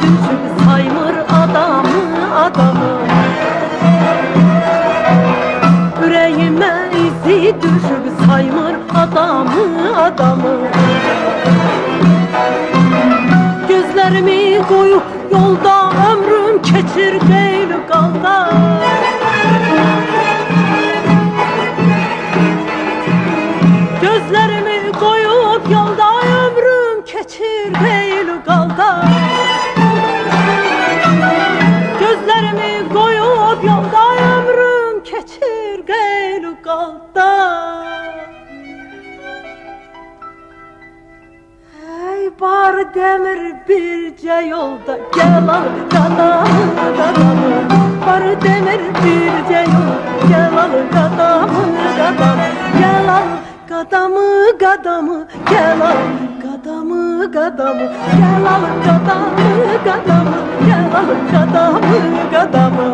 düşüp saymır adamı adamı. Yüreğime izi düşüp saymır adamı adamı. Gözlerimi koyup yolda ömrüm keçir değil qalda. Gözlerimi koyup yolda ömrüm keçir değil qalda. Gözlerimi koyup yolda ömrüm keçir değil qalda. Bar demir birce yolda gel al qadamı qadamı. Bar demir birce yolda gel al qadamı qadamı. Gel al qadamı qadamı gel al qadamı qadamı. Gel al qadamı qadamı gel al qadamı qadamı.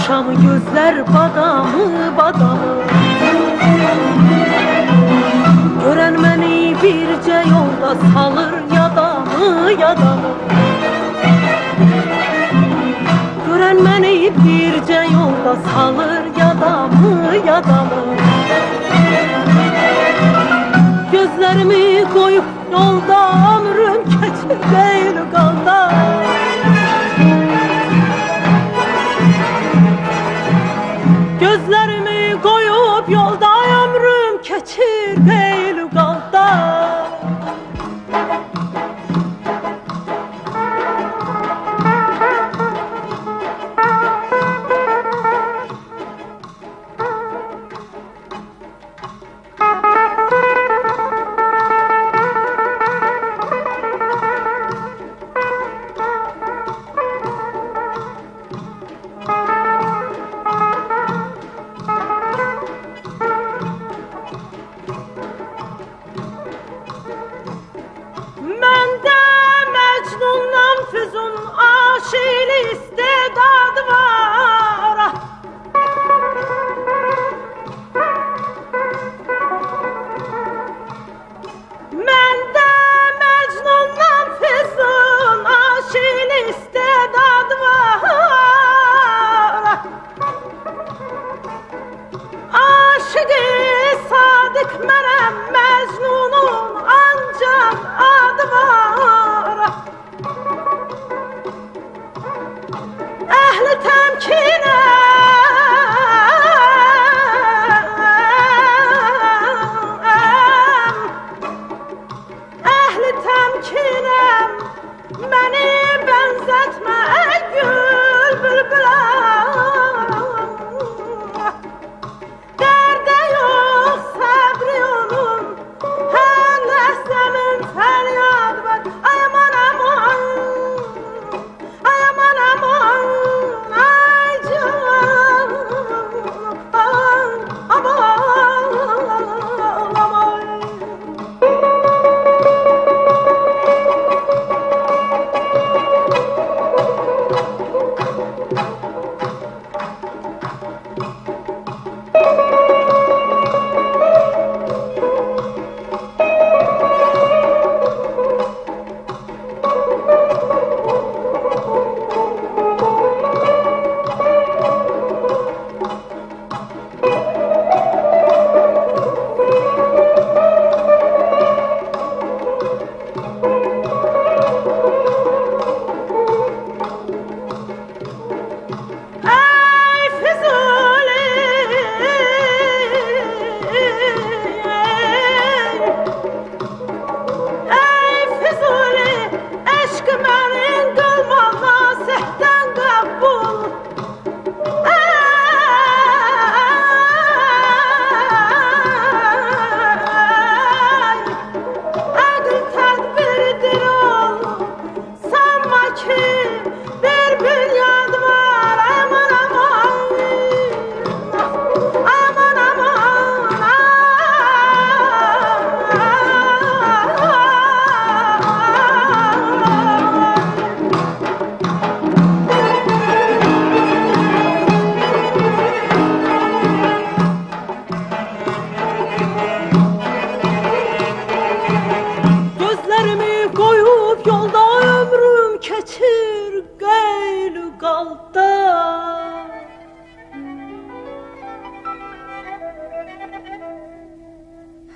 Şam gözler badamı badamı. Gören məni bircə yolda salır yadamı yadamı. Gören məni bircə yolda salır yadamı yadamı. Gözlerimi koyup yolda ömrüm keçir değil qalda. Gözlerimi koyup yolda ömrüm keçir değil qalda. Məndə Məcnundan Füzun aşiqli istedad var. Məndə Məcnundan Füzun aşiqli istedad var. Aşıqı sadık mənəm Məcnunun ancaq adı var. Əhli ki bir bünyad var aman aman aman aman gözlerimi koyup yolda ömrüm keçir gaylü qalda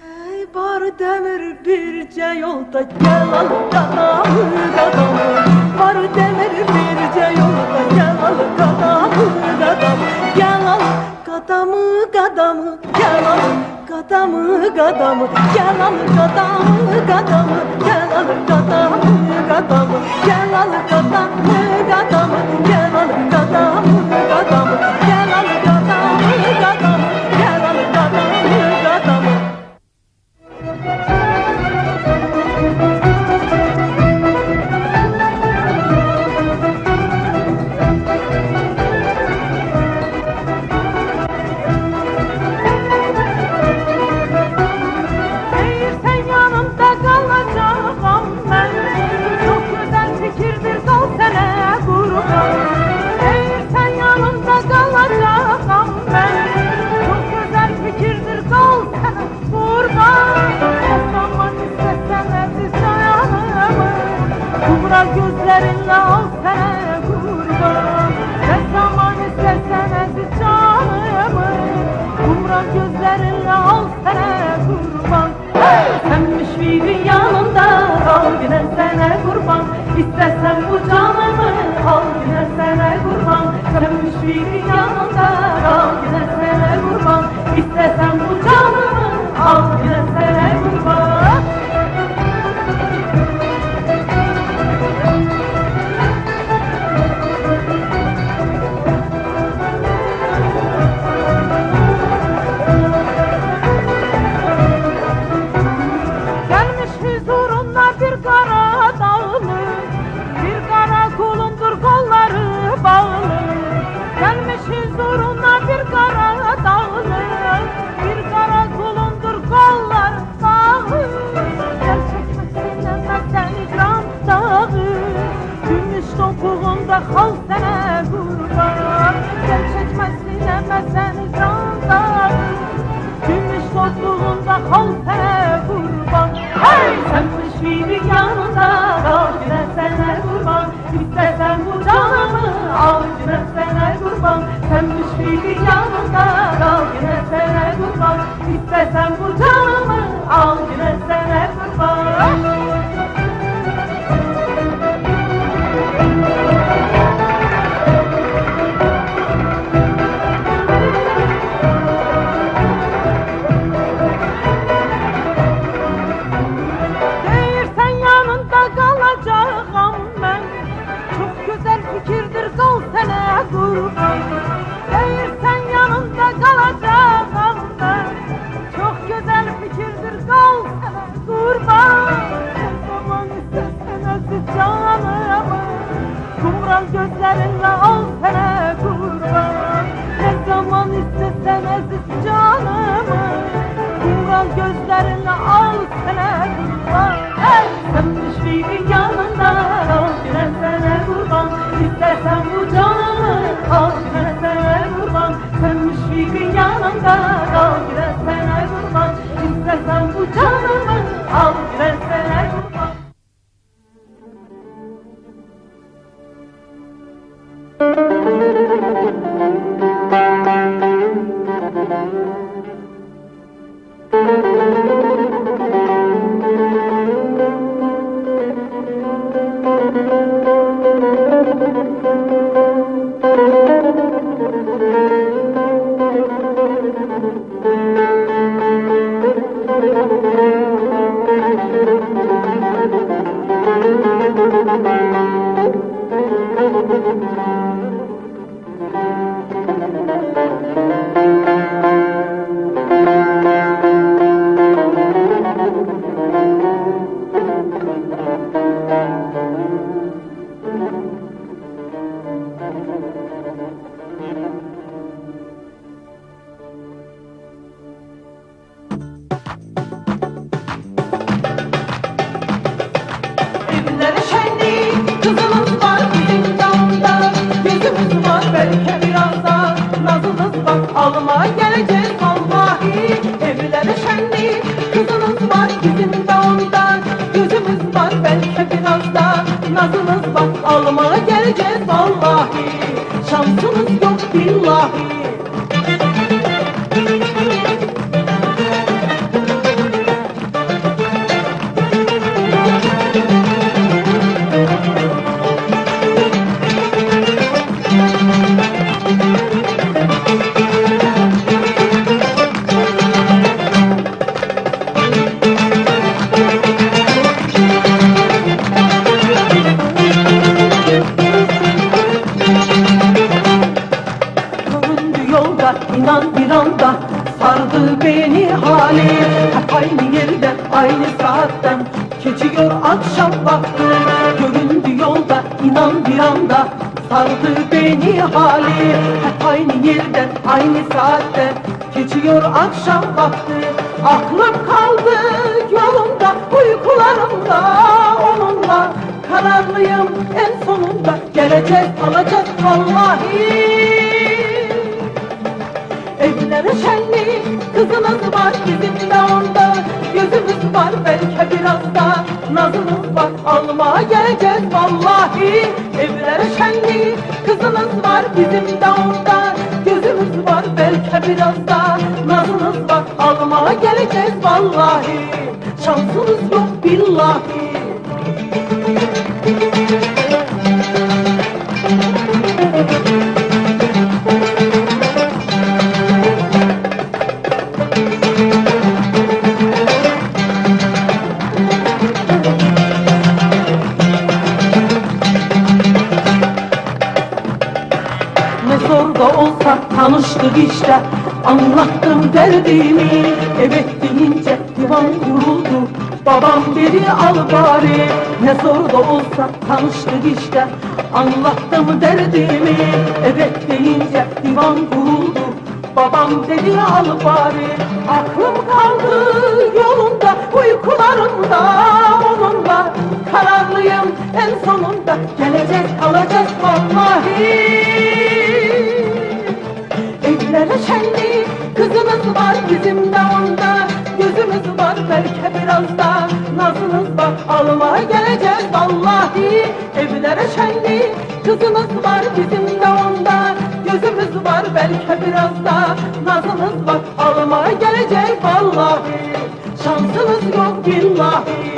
hey bar demir birce yolda gel al qadamı qadamı bar demir birce yolda gel al qadamı qadamı gel al qadamı qadamı gel al qadamı qadamı gel al qadamı qadamı gel al qadamı qadamı gel al qadamı qadamı gel al qadamı qadamı gel al qadamı qadamı gel al qadamı qadamı Değilsen yanımda kalacağım ben çok güzel fikirdir kal sene kurban Değilsen yanımda kalacağım ben çok güzel fikirdir kal sene kurban Ne zaman istesen aziz canımı kumral gözlerinle al sene kurban Ne zaman istesen aziz canımı kumral gözlerinle al sene kurban Sen müşfirin yanında kal yine sene kurban İstesen bu canımı al yine sene kurban Sen müşfirin yanında kal yine sene kurban İstesen bu canımı al yine sene kurban Gelmiş huzuruna bir kara dağlı Bir kara kulundur kolları bağlı Gelmiş huzuruna bir kara dağlı Bir kara kulundur kolları bağlı Gel çekmesin emezden ikram dağı Gümüş topuğunda kal sene kurban Gel çekmesin emezden ikram dağı Gümüş topuğunda kal sene kurban Hey sen müşfirin yanında kal yine sene kurban İstesen bu canımı al yine sene kurban Sen müşfirin yanında kal yine sene kurban İstesen bu canımı al yine sene kurban Değilsen yanında kalacağım ben Çok güzel fikirdir kal sene kurban Değilsen yanında kalacağım ben Çok güzel fikirdir kal sene kurban Ne zaman istesen aziz canımı Kumral gözlerinle al sene kurban Ne zaman istesen aziz canımı Kumral gözlerinle al sene kurban Hey sen müşfirin yanında al yine sene kurban İstersen bu canımı al yine sene kurban Sen müşfirin yanında al yine sene kurban İstersen bu canımı al yine sene kurban geleceğiz vallahi. Şansınız yok billahi. İnan bir anda sardı beni hali. Hep aynı yerden aynı saatten geçiyor akşam vakti. Göründü yolda inan bir anda sardı beni hali. Hep aynı yerden aynı saatten geçiyor akşam vakti. Aklım kaldı yolunda, uykularımda onunla. Kararlıyım en sonunda, geleceğiz alacağız vallahi. Evlere şenlik, kızınız var bizim de onda. Gözümüz var belki biraz da nazınız var, almaya geleceğiz vallahi. Evlere şenlik, kızınız var bizim de onda. Gözümüz var belki biraz da nazınız var, almaya geleceğiz vallahi. Şansınız yok billahi. Zor da olsa tanıştık işte, anlattım derdimi. Evet deyince divan kuruldu, babam dedi al bari. Ne zor da olsa tanıştık işte, anlattım derdimi. Evet deyince divan kuruldu, babam dedi al bari. Aklım kaldı yolunda, uykularımda onunla. Kararlıyım en sonunda, geleceğiz alacağız vallahi. Evlere şenlik, kızınız var bizim de onda. Gözümüz var belki biraz da nazınız var, almaya geleceğiz vallahi. Evlere şenlik, kızınız var bizim de onda. Gözümüz var belki biraz da nazınız var, almaya geleceğiz vallahi. Şansınız yok billahi.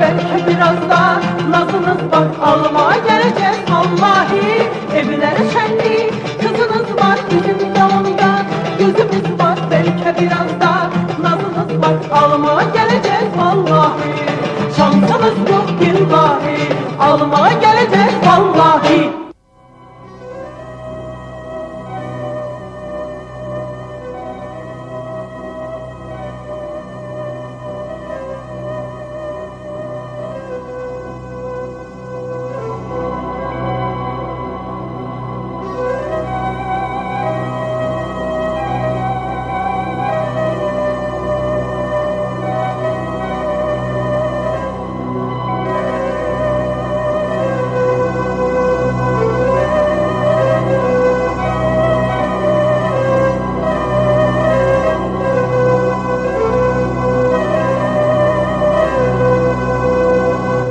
Belki biraz da nazınız var, almaya geleceğiz vallahi. Evlere şenlik, kızınız var bizim de onda. Gözümüz var belki biraz da nazınız var, almaya geleceğiz vallahi. Şansınız yok billahi, almaya geleceğiz vallahi.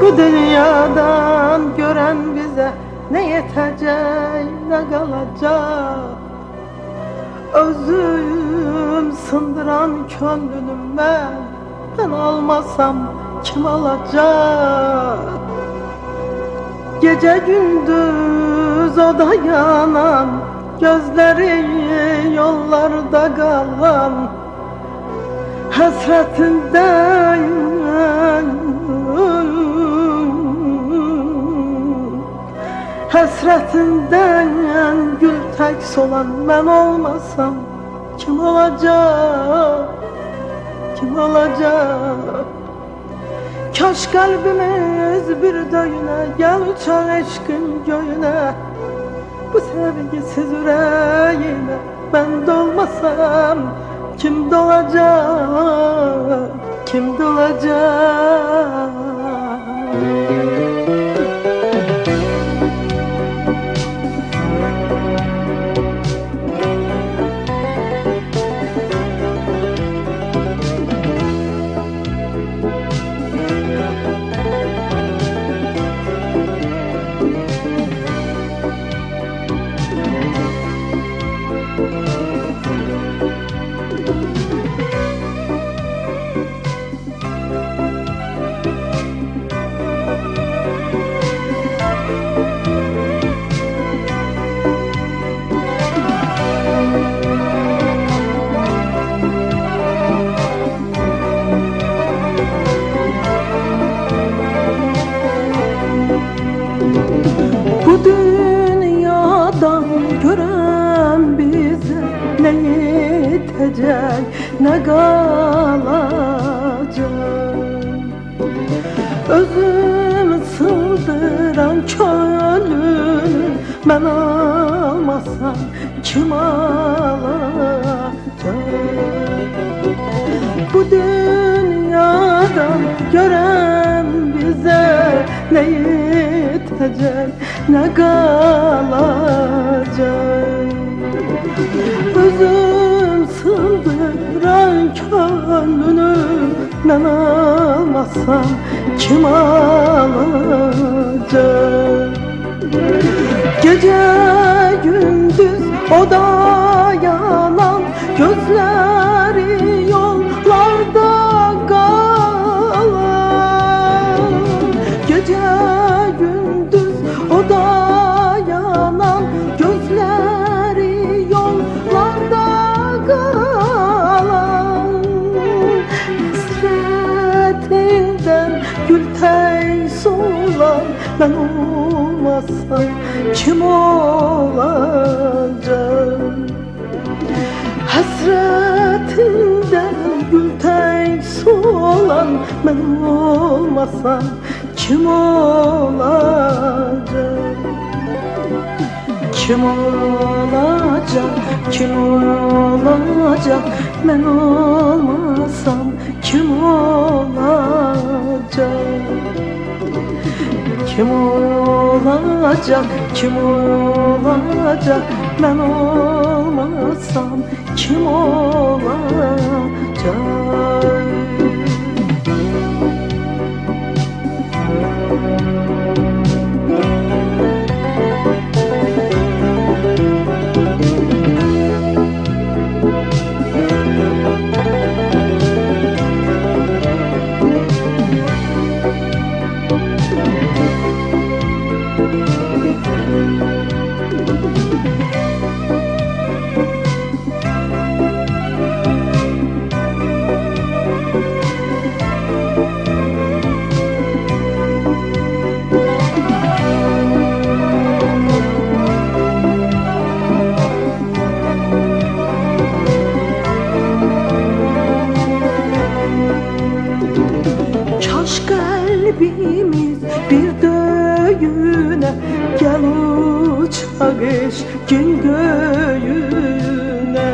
Bu dünyadan gören bize ne yetecek ne kalacak. Özüm sındıran gönlümü ben almasam kim alacak? Gece gündüz o da yanan, gözleri yollarda kalan, hasretinden hasretinden gül tek solan ben olmasam kim olacak, kim olacak? Kaş kalbimiz bir döyüne, gel uçan eşkin göğüne. Bu sevgisiz yüreğime ben dolmasam kim dolacak, kim dolacak? Bu dünyadan gören bize ne yetecek ne kalacak? Özüm sığdıran könlünü ben almasam kim alacak? Bu dünyadan gören bize ne yetecek ne kalacak? Özüm sığdıran könlünü ben almasam kim alacak? Gece gündüz o da yanan gözleri yollarda kalan. Gece gündüz o da yanan gözleri yollarda kalan. Hasretinden gül tek solan ben olmasam kim olacak? Hasretinden gül tek solan ben olmasam kim olacak? Kim olacak, kim olacak? Ben olmasam kim olacak? Kim olacak, kim olacak? Ben olmasam kim olacak? Kaş kalbimiz bir döyüne, gel uçak eşkin göğüne.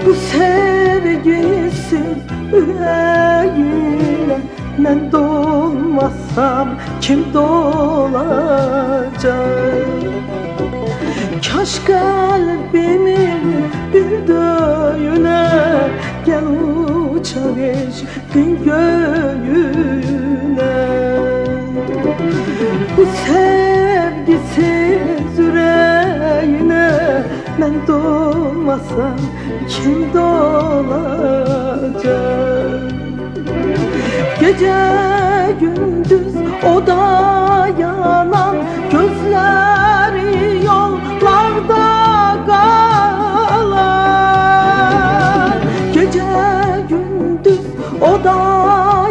Bu sevgisiz yüreğine ben dolmasam kim dolacak? Kaş kalbimin bir döyüne, gel uçak eşkin göğüne. Bu sevgisiz yüreğine ben dolmasam kim dolacak? Gece gündüz o da yanan gözleri yollarda kalan. Gece gece gündüz o da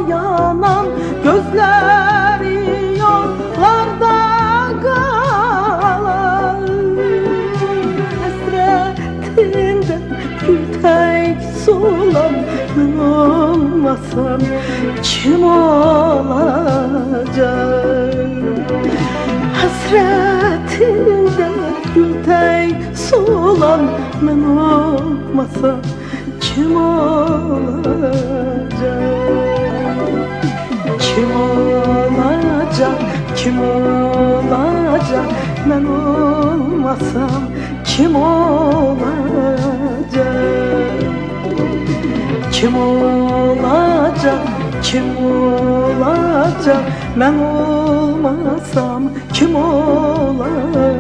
yanan gözleri yollarda kalan. Hasretinden gül tek sulan olmasam kim olacak? Hasretinden gül tek sulan ben olmasam kim olacak? Kim olacak? Kim olacak? Ben olmasam kim olacak? Kim olacak? Kim olacak? Ben olmasam kim olacak?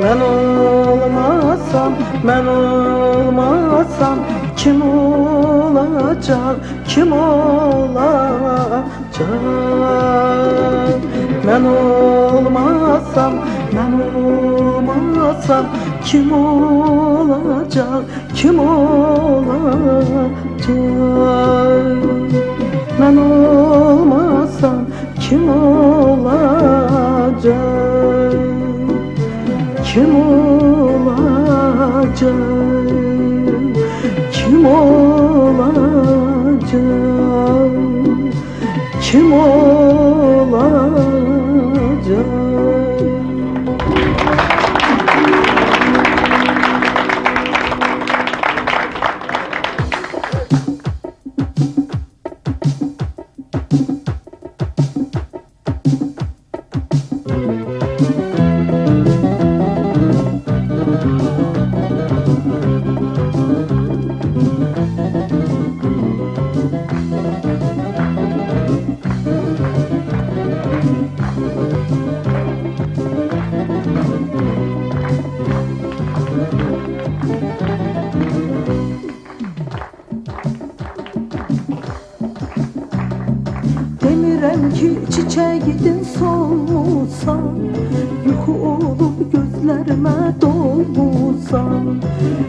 Ben olmasam, ben olmasam kim olacak? Kim olacak? Ben olmasam, ben olmasam kim olacak? Kim olacak? Ben olmasam kim olacak? Kim olacak? Kim olacak? Kim olacak? Demirem ki çiçeğin solmuşsan, yuxu olup gözlerime dolmuşsan,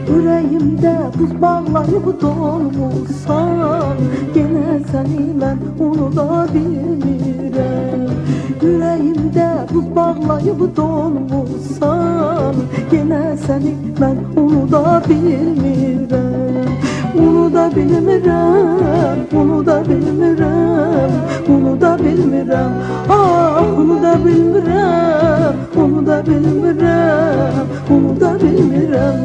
yüreğimde buz bağlayıp dolmuşsan, gene seni ben unuda bilmirəm. Yüreğimde buz bağlayıp dolmuşsan, gene seni ben unuda bilmirəm. Unuda bilmirəm, unuda bilmirəm, unuda bilmirəm. Ah, unuda bilmirəm, unuda bilmirəm, unuda bilmirəm.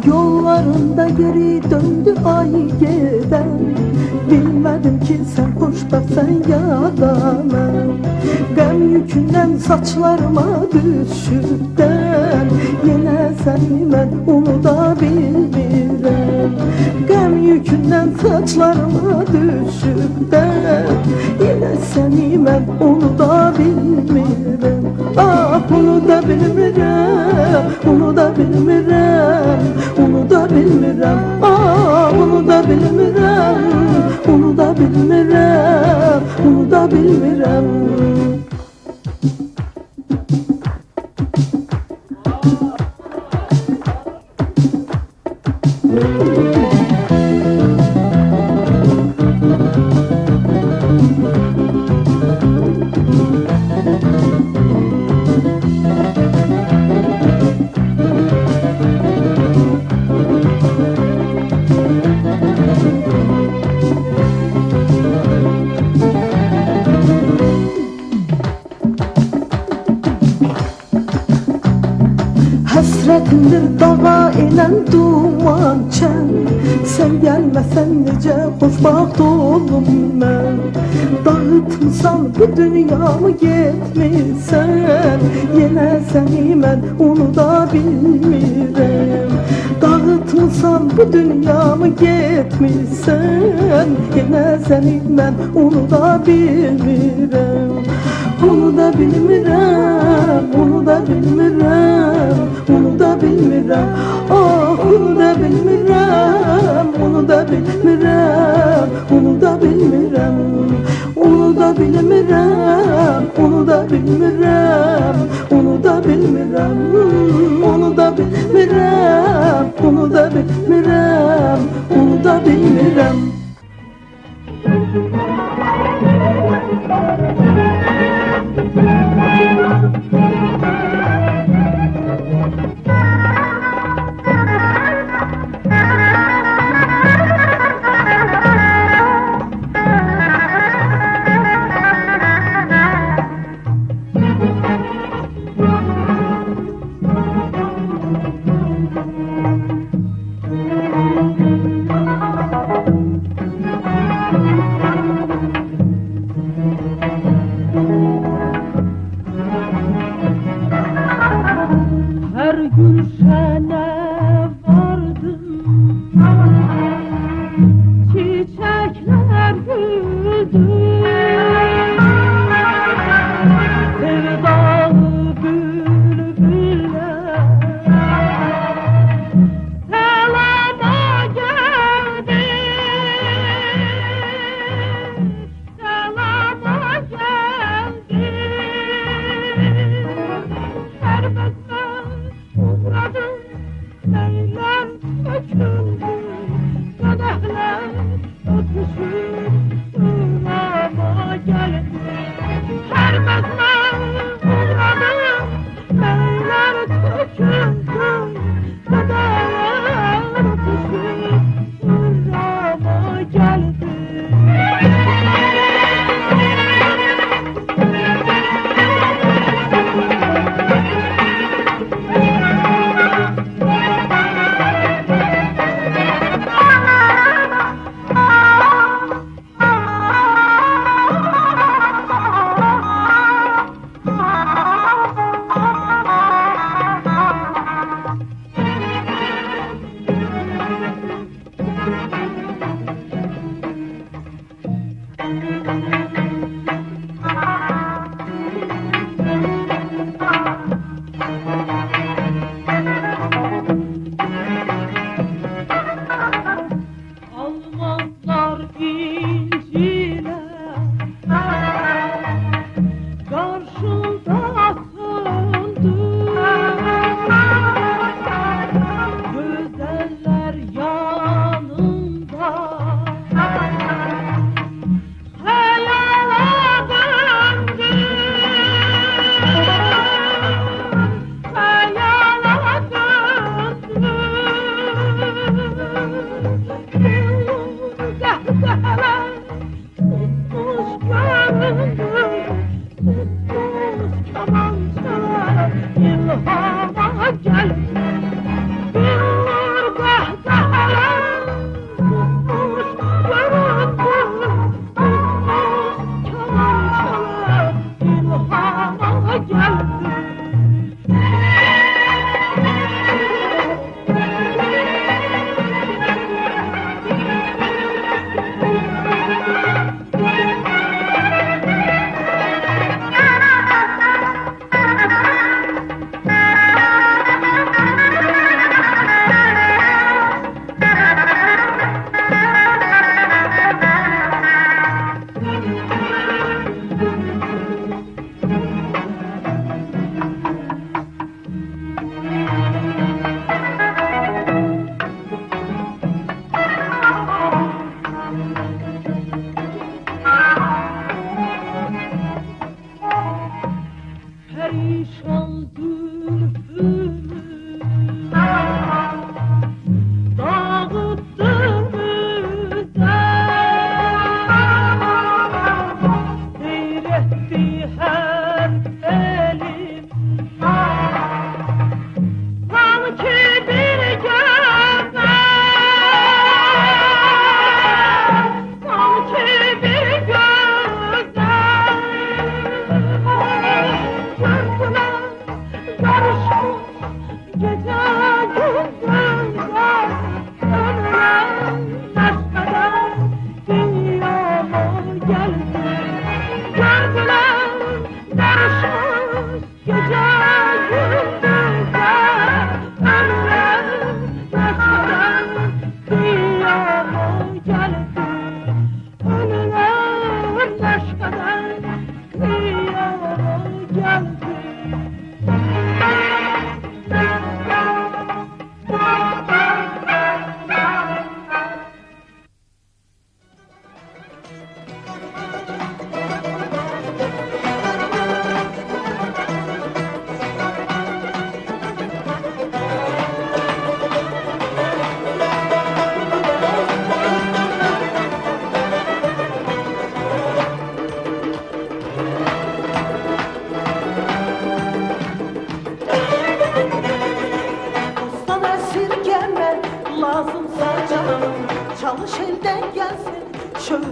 Yollarında geri döndü ay geden, bilmedim ki sen xoşbəxtsən ya da mən. Qəm yükündən saçlarıma düşübdən, yenə səni mən unuda bilmirəm. Qəm yükündən saçlarıma düşübdən, yenə səni mən unuda bilmirəm. Ah, unuda bilmirəm, unuda bilmirəm, unuda bilmirəm. Ah, unuda bilmirəm, unuda bilmirəm, unuda bilmirəm. Hasretimdir dağa inen duman çen, sen gelme Biləsən necə xoşbaxt oldum mən. Dağıtmısan bu dünyamı getmirsən, yenə səni mən unuda bilmirəm. Dağıtmısan bu dünyamı getmirsən, yenə səni mən unuda bilmirəm. Unuda bilmirəm, unuda bilmirəm, unuda bilmirəm. Ah, unuda bilmirəm, unuda bilmirəm, unuda bilmirəm. Unuda bilmirəm, unuda bilmirəm, unuda bilmirəm. Unuda bilmirəm, unuda bilmirəm, unuda bilmirəm. Her gülşene vardım, çiçekler güldü. Sevdalı bülbüller selama geldi, selama geldi. Şerbetler uğradım, meyler döküldü, kadehler öpüşüp sırama geldi. Şerbetler uğradım, meyler döküldü, kadehler öpüşüp sırama geldi. Almazlar incine, karşında söndü. Güzeller yanında, hayala döndü. Hayala döndü. Tutmuş gönlüm, tutmuş kemançalar, ilhama geldi. Bir kahkahalar, tutmuş gönlüm, tutmuş kemançalar, ilhama geldi.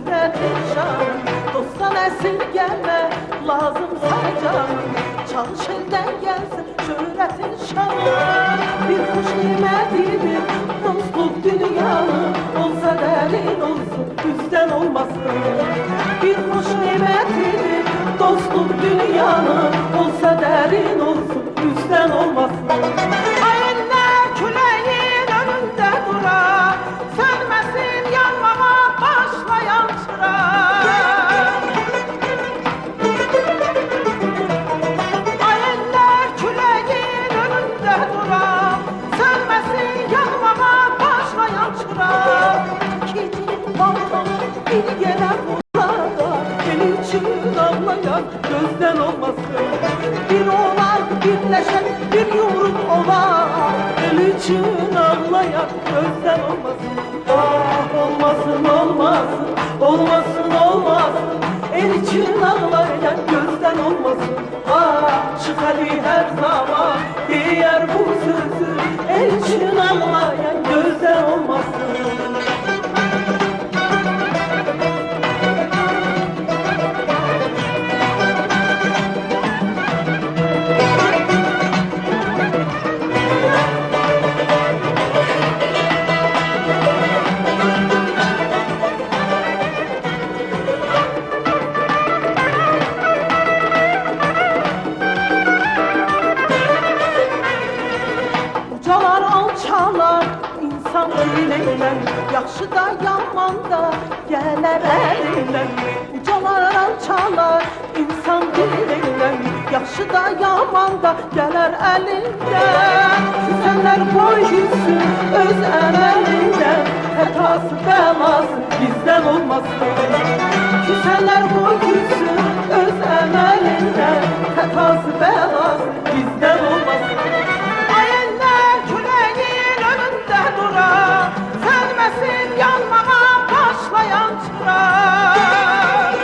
perişan. Dosttan esirgeme lazımsa canım, çalış elden gelsin şöhretin şanı. Bir kuş nimetidir dostluk dünyanın, olsa delin olsun üstten olmasın. Bir kuş nimetidir dostluk dünyanın, olsa derin olsun üstten olmasın. Ayınlar küleğin önünde durar, sönmesin yanmama başlayan çırak. Ayınlar küleğin önünde durar, sönmesin yanmama başlayan çırak. Çekici baltanı bir yere vurar, el için ağlayan gözden olmasın. Bir olar birleşen bir yumruk olar, el için ağlayan gözden olmasın. Ah olmasın olmasın, olmasın olmasın, el için ağlayan gözden olmasın. Ah çık hadi her zaman diğer bu sözü, el için ağlayan gözden olmasın. Ucalar alçalar insan diliyle, yaxşı da yaman da gələr əlindən. Ucalar alçalar insan diliyle, yaxşı da yaman da gələr əlindən. Küsənlər boy gülsün öz əməlindən, xətası bəlası bizdən olmasın. Küsənlər boy gülsün öz əməlindən, xətası bəlası bizdən olmasın. Sönmesin yanmama başlayan çırak.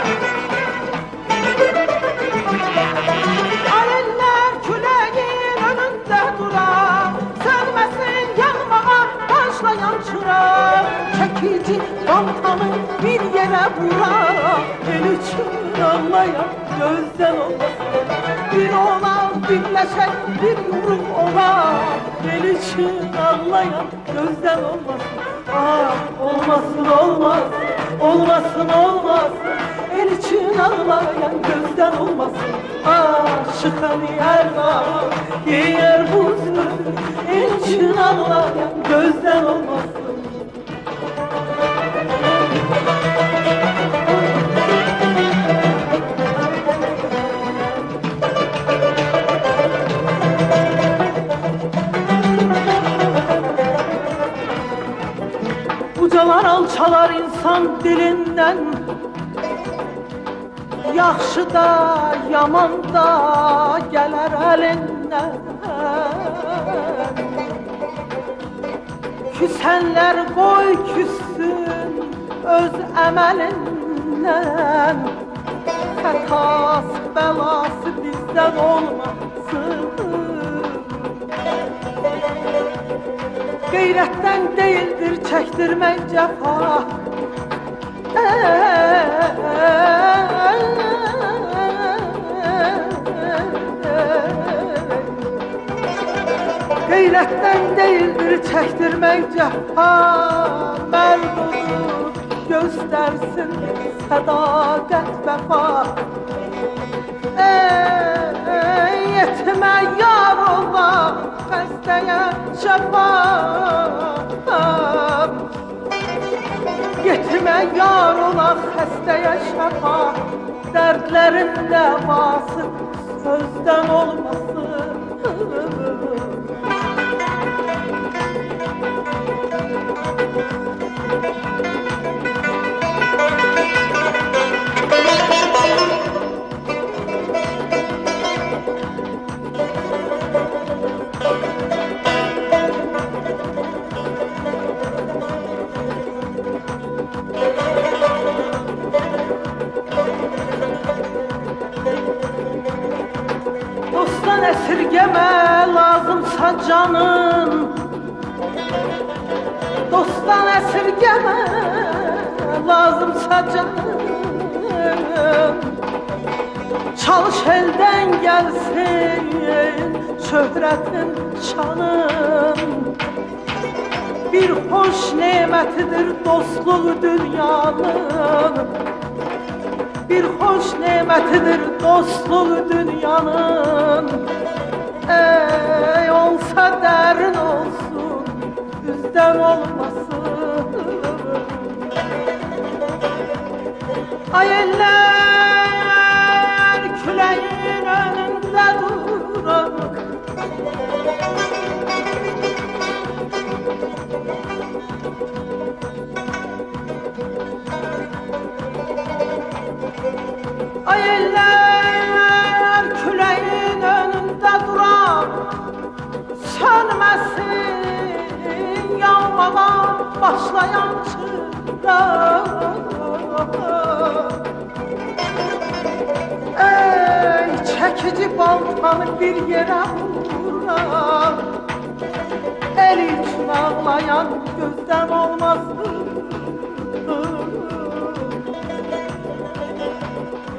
Alevler küleğin önünde durar, sönmesin yanmama başlayan çırak. Çekici baltanı bir yere vurar, el için ağlayan gözden olmasın. Bir olar birleşen bir yumruk olar, el için ağlayan gözden olmasın. Ah olmasın olmasın, olmasın olmasın, el için ağlayan gözden olmasın. Ah çıkanı her zaman diğer bu sözü, el için ağlayan gözden olmasın. Ucalar alçalar insan dilinden, yaxşı da yaman da gələr əlindən. Küsənlər qoy küssün öz əməlindən, xətası bəlası bizdən olmasın. Qeyrətdən deyildir çəkdirmək cəfa, Qeyrətdən deyildir çəkdirmək cəfa, mərd olur göstərsin sədaqət vəfa. Yetimə yar ola, xəstəyə şəfa. Yetimə yar ola, xəstəyə şəfa. Dərdlərin dəvası sözdən olmasın. Dostdan esirgeme lazımsa canın, dostdan esirgeme lazımsa canım, çalış elden gelsin şöhretin şanın. Bir hoş nimetidir dostluğu dünyanın, bir hoş nimetidir dostluğu dünyanın. Ey olsa derin olsun, yüzden olmasın. Ay eller küleğin önünde durur, ay eller küleğin önünde duran, sönmesin yanmaya başlayan çırak. Ey çekici baltanı bir yere vuran, el için ağlayan gözden olmasın.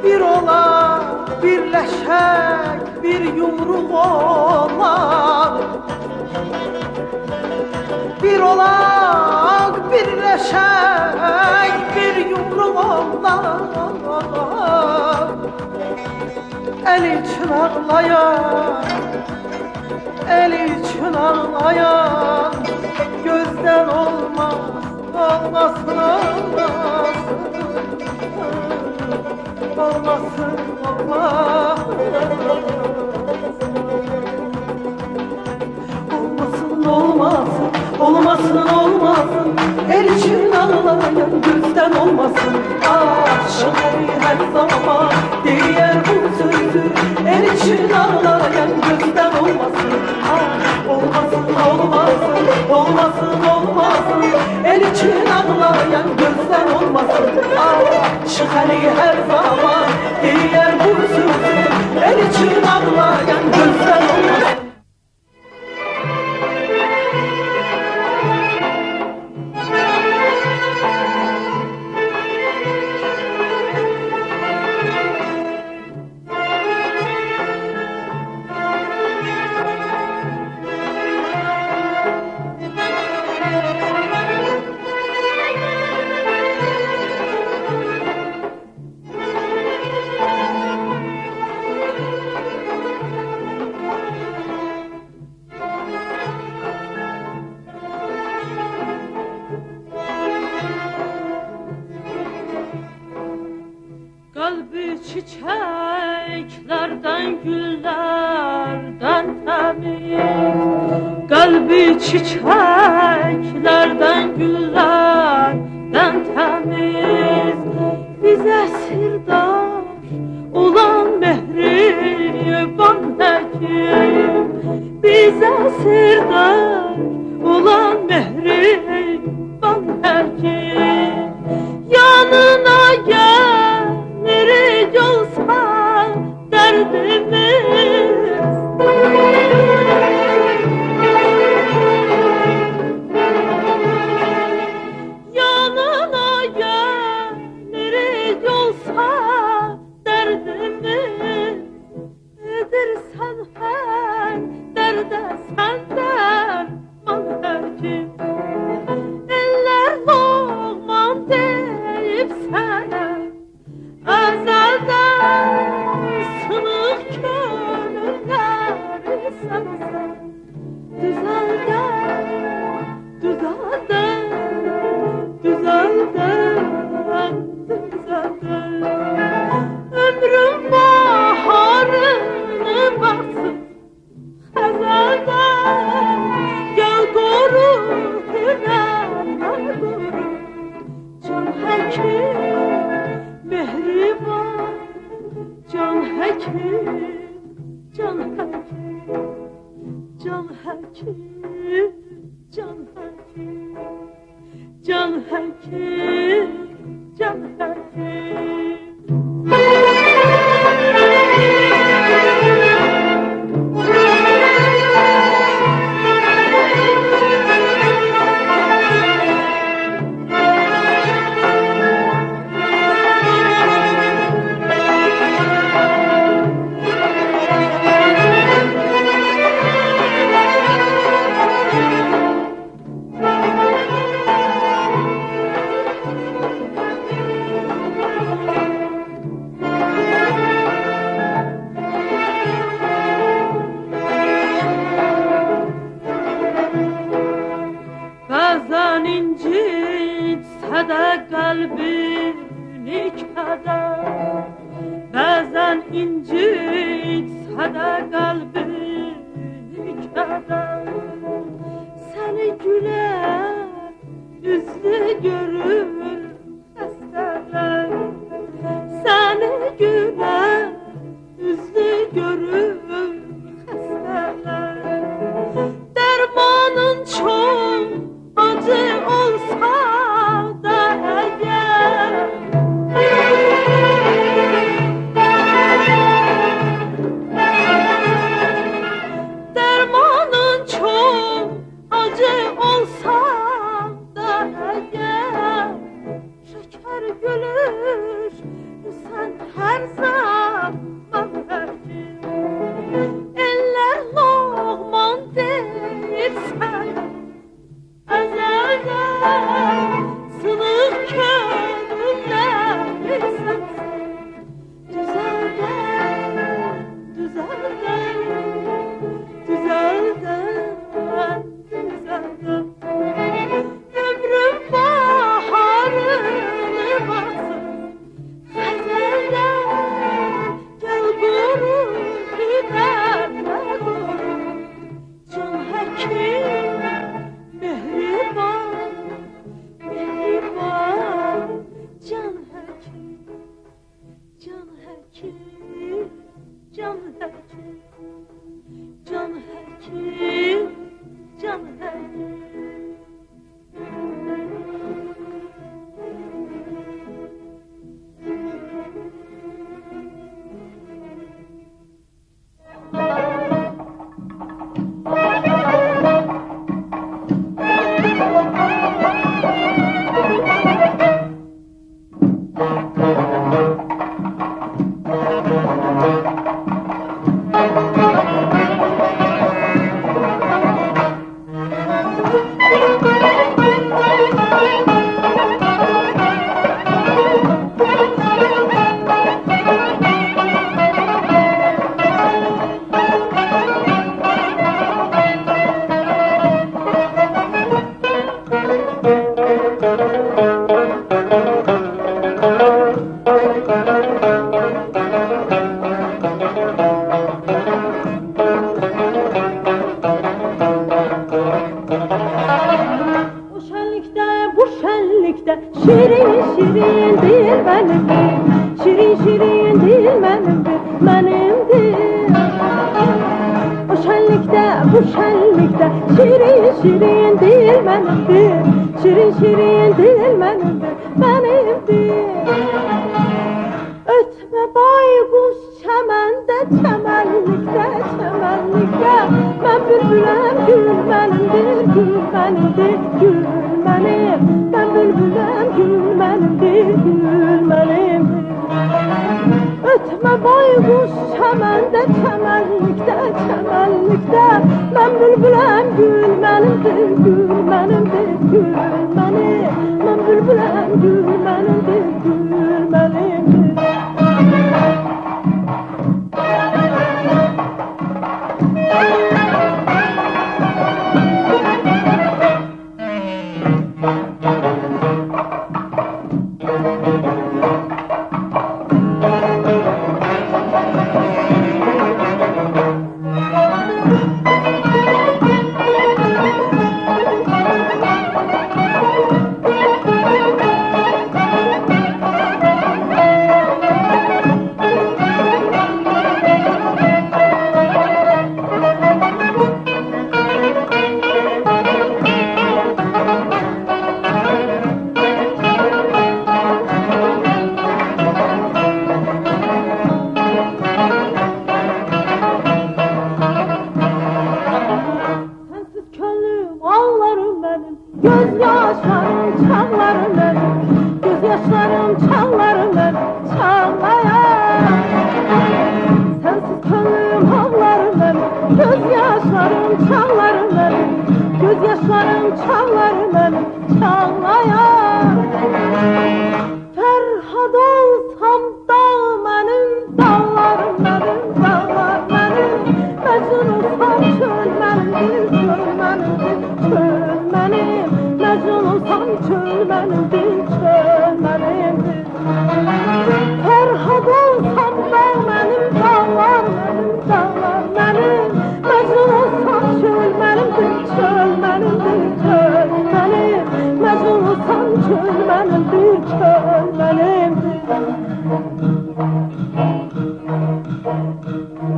Bir ola, birleşek, bir yumruk ola. Bir ola, birleşek, bir yumruk ola. El için ağlayan, el için ağlayan gözden olmaz, olmasın, olmasın. Olmasın, olmasın, olmasın, olmasın, olmasın. El için ağlayan gözden olmasın. Aşık her zaman diğer bu sözü, el için ağlayan gözden olmasın. Olmasın, olmasın, olmasın, olmasın. El için ağlayan gözden olmasın. Aşık her zaman diğer bu sözü, el için ağlayan gözden olmasın. Kalbi çiçeklerden, güllerden temiz. Kalbi çiçeklerden, güllerden temiz. Bize sırdaş olan mehriban hekim, bize sırdaş olan mehriban hekim. Yanına gel olsa derdimiz, yanına gelir olsa derdimiz. Edirsen her derde sen derman hekim. Eller lokman deyip sana ezelden sınık gönülleri sansan. Düzelden, düzelden, düzelden, düzelden. incitsə də qəlbini kədər. Səni gülər, üzlü görür xəstələr. Səni gülər, üzlü görür xəstələr. Dərmanın çox acı olsa da əgər, dərmanın çox acı olsa da əgər, şəkər gülür sən hər zaman həkim. Eller loğman deyirsən əzəldən, sınıq könülləri sənsin. Düzəldən, düzəldən, düzəldən, düzəldən. Ömrüm baharını basın xəzəldən, gəl qurur hüdərlə qurur. Can həkim, mehriban, mehriban. Can həkim, can həkim, can həkim, can həkim, can həkim. Şirin şirindir benimdir, şirin şirindir benimdir, benimdir. O şenlikte, bu şenlikte, şirin şirindir benimdir, şirin şirindir benimdir, benimdir. Ötme baykuş çemende, çemenlikte, çemenlikte, ben bülbülem gül benimdir, gül benimdir, gül benim. Ben bülbülem gül benimdir, gül benimdir. Ötme baykuş çemende, çemenlikte, çemenlikte, ben bülbülem gül benimdir, gül benimdir, gül benim. Ben bülbülem gül benimdir, gül benimdir.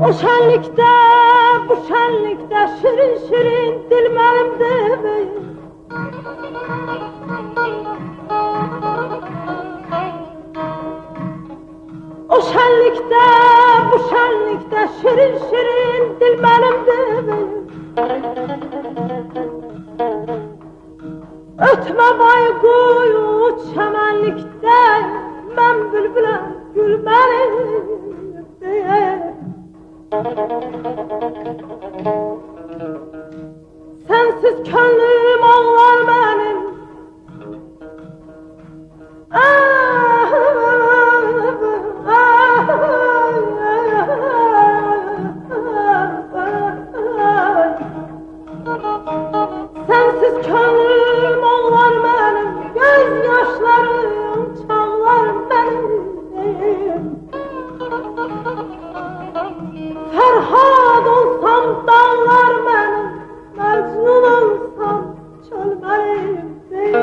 O şenlikte, bu şenlikte şirin şirin dil benimdir. O şenlikte, bu şenlikte şirin şirin dil benimdir. Ötme baykuyu çemenlikte, ben bülbüle gülmeliyim diye. Sensiz könlüm ağlar benim. Sensiz könlüm ağlar benim, göz yaşlarım çağlar benim. Ferhat olsam dağlar benim, Mecnun olsam çöl benim değil.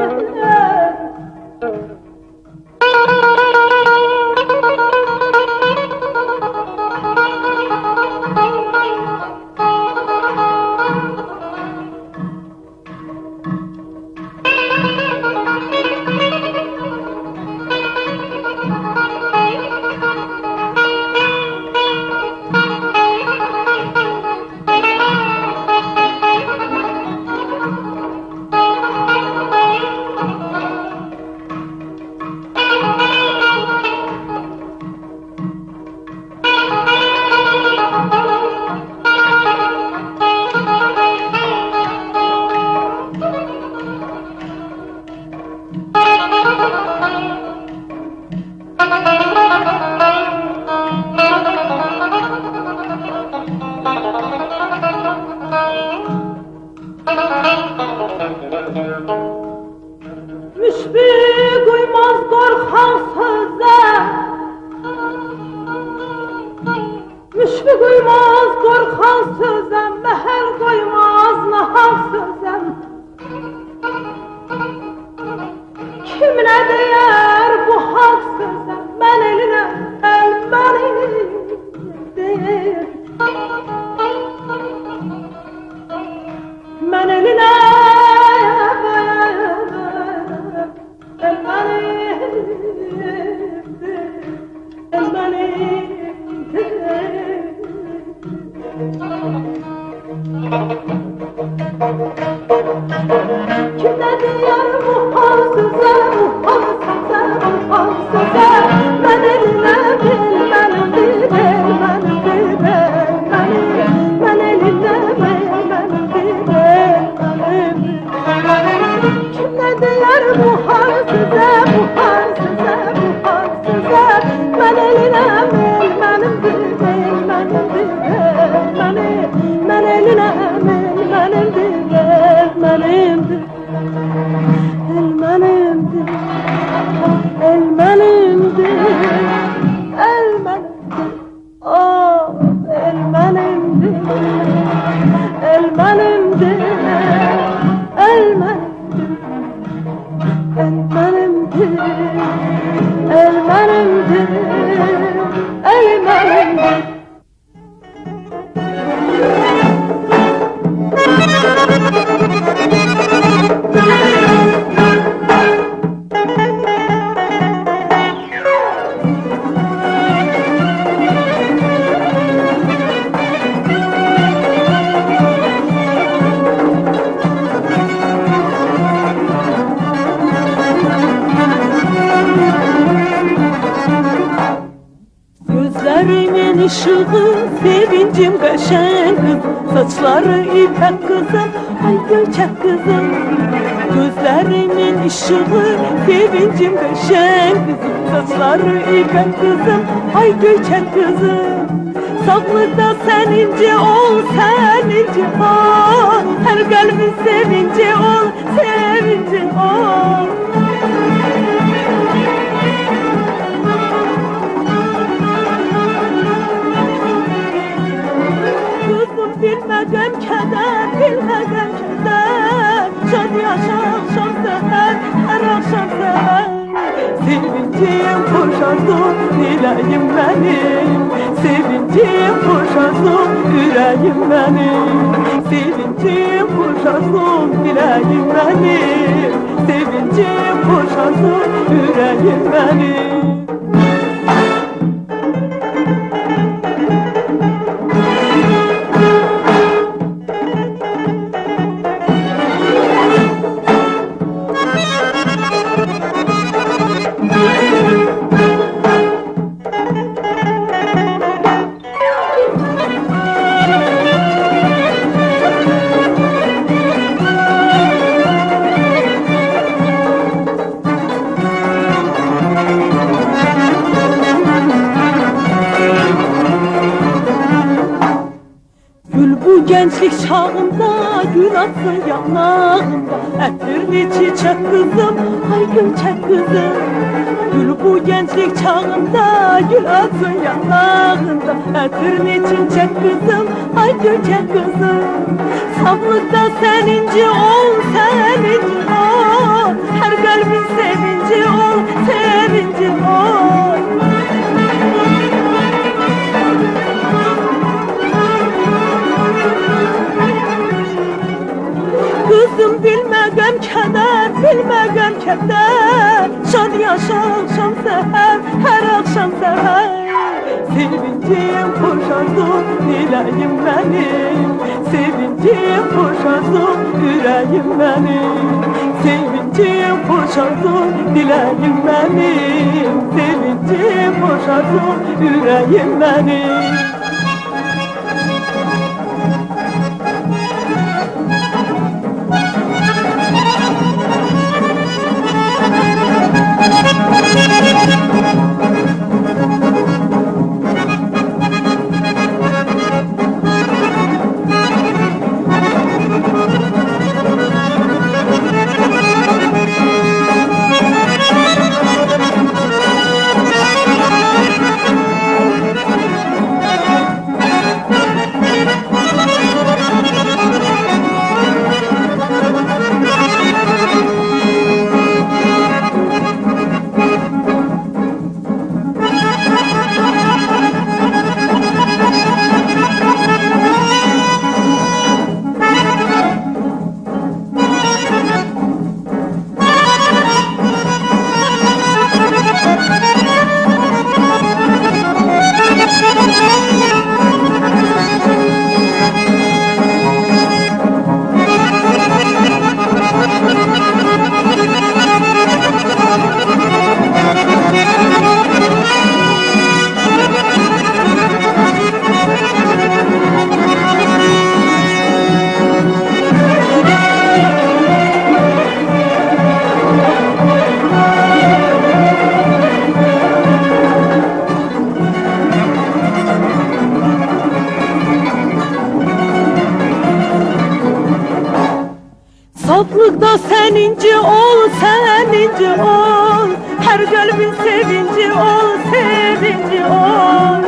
Müşfik uymaz korkan söze, müşfik uymaz korkan söze, mehel koymaz nahal söze. Kim ne değer bu halk söze, ben eline elmenim değil. Ben eline kim ne diyar bu hal söze, bu hal söze, bu hal söze. Ben eline bilmenim bilmenim bilmenim. Ben eline bilmenim bilmenim. Kim ne diyar bu hal söze, bu hal söze, bu hal söze. Ben eline bilmenim bilmenim bilmenim. Ben eline bilmenim bilmenim. Elmenimdir, elmenimdir, elmenimdir, oh elmenimdir, elmenimdir, elmenimdir, elmenimdir, elmenimdir, elmenimdir. Gözlerimin ışığı, sevincim kaşen kız. Saçları ipek kızım, ay göçek kızım. Gözlerimin ışığı, sevincim kaşen kızım. Saçları ipek kızım, ay göçek kızım. Sağlıkta senince ol, senince ol. Her kalbin sevince ol, sevince ol. Bilmeden keder, bilmeden keder. Şad yaşa akşam seher, her akşam seher. Sevincim koşa boşalsın dileğim benim. Sevincim boşalsın yüreğim benim. Sevincim boşalsın dileğim benim. Sevincim boşalsın yüreğim benim. Gül bu gençlik çağında, gül atsın yanağında. Etirli çiçek kızım, ay gülçek kızım. Gül bu gençlik çağında, gül atsın yanağında. Etirli çiçek kızım, ay gülçek kızım. Saflıkta seninci ol, seninci ol. Her kalbin sevinci ol, sevinci ol. Kızım bilmegem keder, bilmegem keder. Şad yaşa akşam seher, her akşam seher. Sevincim boşalsın dileğim benim. Sevincim boşalsın yüreğim benim. Sevincim boşalsın dileğim benim. Sevincim boşalsın yüreğim benim. Saflıkta seninci ol, seninci ol. Her kalbin sevinci ol, sevinci ol.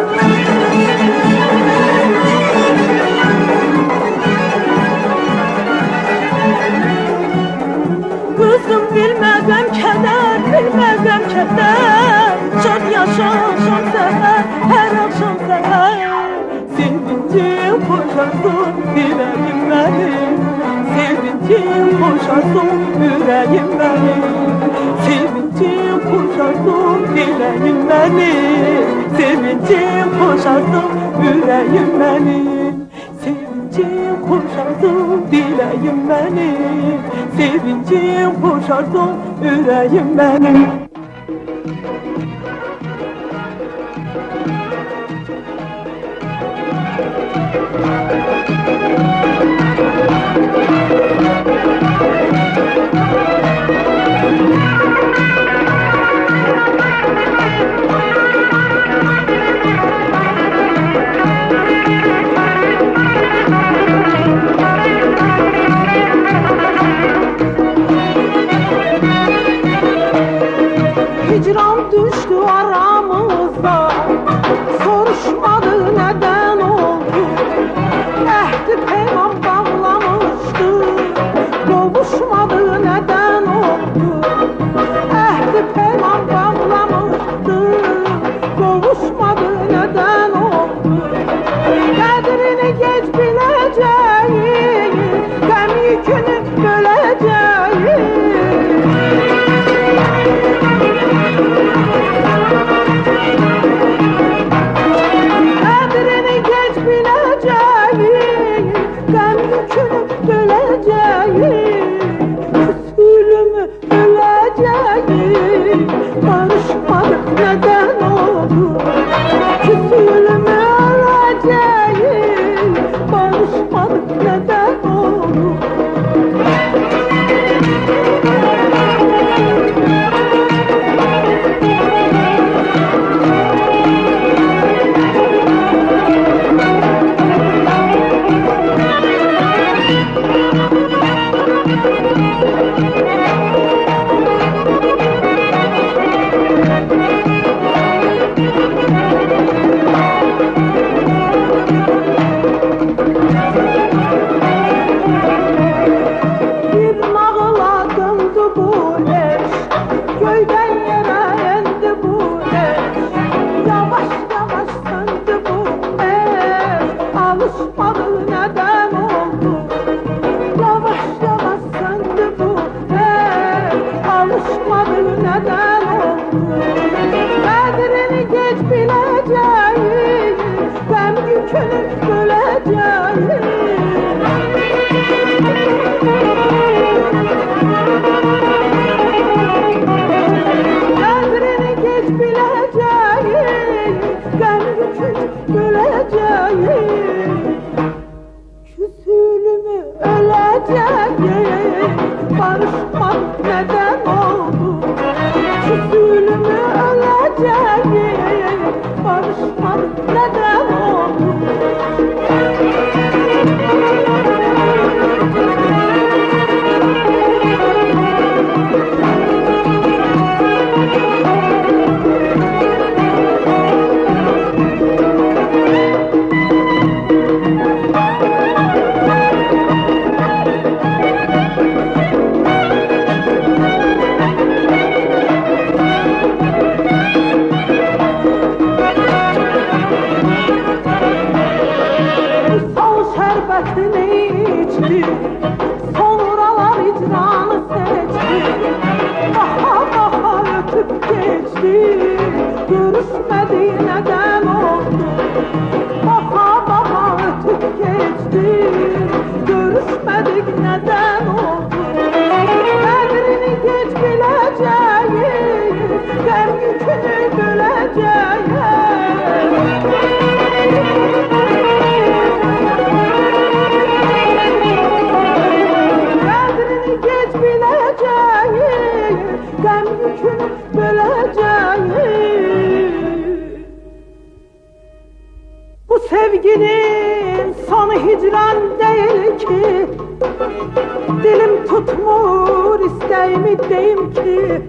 Kızım bilmegem keder, bilmegem keder. Şad yaşa akşam seher, her akşam seher. Sevincim boşalsın dileğim benim. Sevincim boşalsın yüreğim benim. Sevincim boşalsın dileğim benim. Sevincim boşalsın yüreğim benim. Sevincim boşalsın dileğim benim. Sevincim boşalsın yüreğim benim. Hicran düştü aramızda, soruşmadı neden oldu. Ehdi peyman bağlamıştı, kavuşmadı neden oldu. Ehdi peyman bağlamıştı. Kadrini geç bileceğim, gam yükünü böleceğim, küsülümü öleceğim. Barışmadık neden oldu? Küsülümü öleceğim, barışmadık neden oldu? Bir nağıla döndü bu eş, köyden yere indi bu eş. Yavaş yavaş söndü bu eş, alışmadı neden oldu? Yavaş yavaş söndü bu eş, alışmadı neden oldu? Kadrini geç bileceğim, ben yükünü böleceğim. Kadrini geç bileceğim, gam yükünü böleceğim. Küsülümü öleceğim, barışmak neden oldu? Küsülümü öleceğim, barışmak neden oldu? Sal şerbetini içti, sonralar icranı seçti. Baha baha ötüp geçti, görüşmedi neden oldu? Baha baha ötüp geçti, görüşmedik neden oldu? Kadrini geç bileceğim, gam yükünü böleceğim. Kadrini geç bileceğim, gam yükünü böleceğim. Bu sevginin sonu hicran değil ki, dilim tutmur isteğimi deyim ki.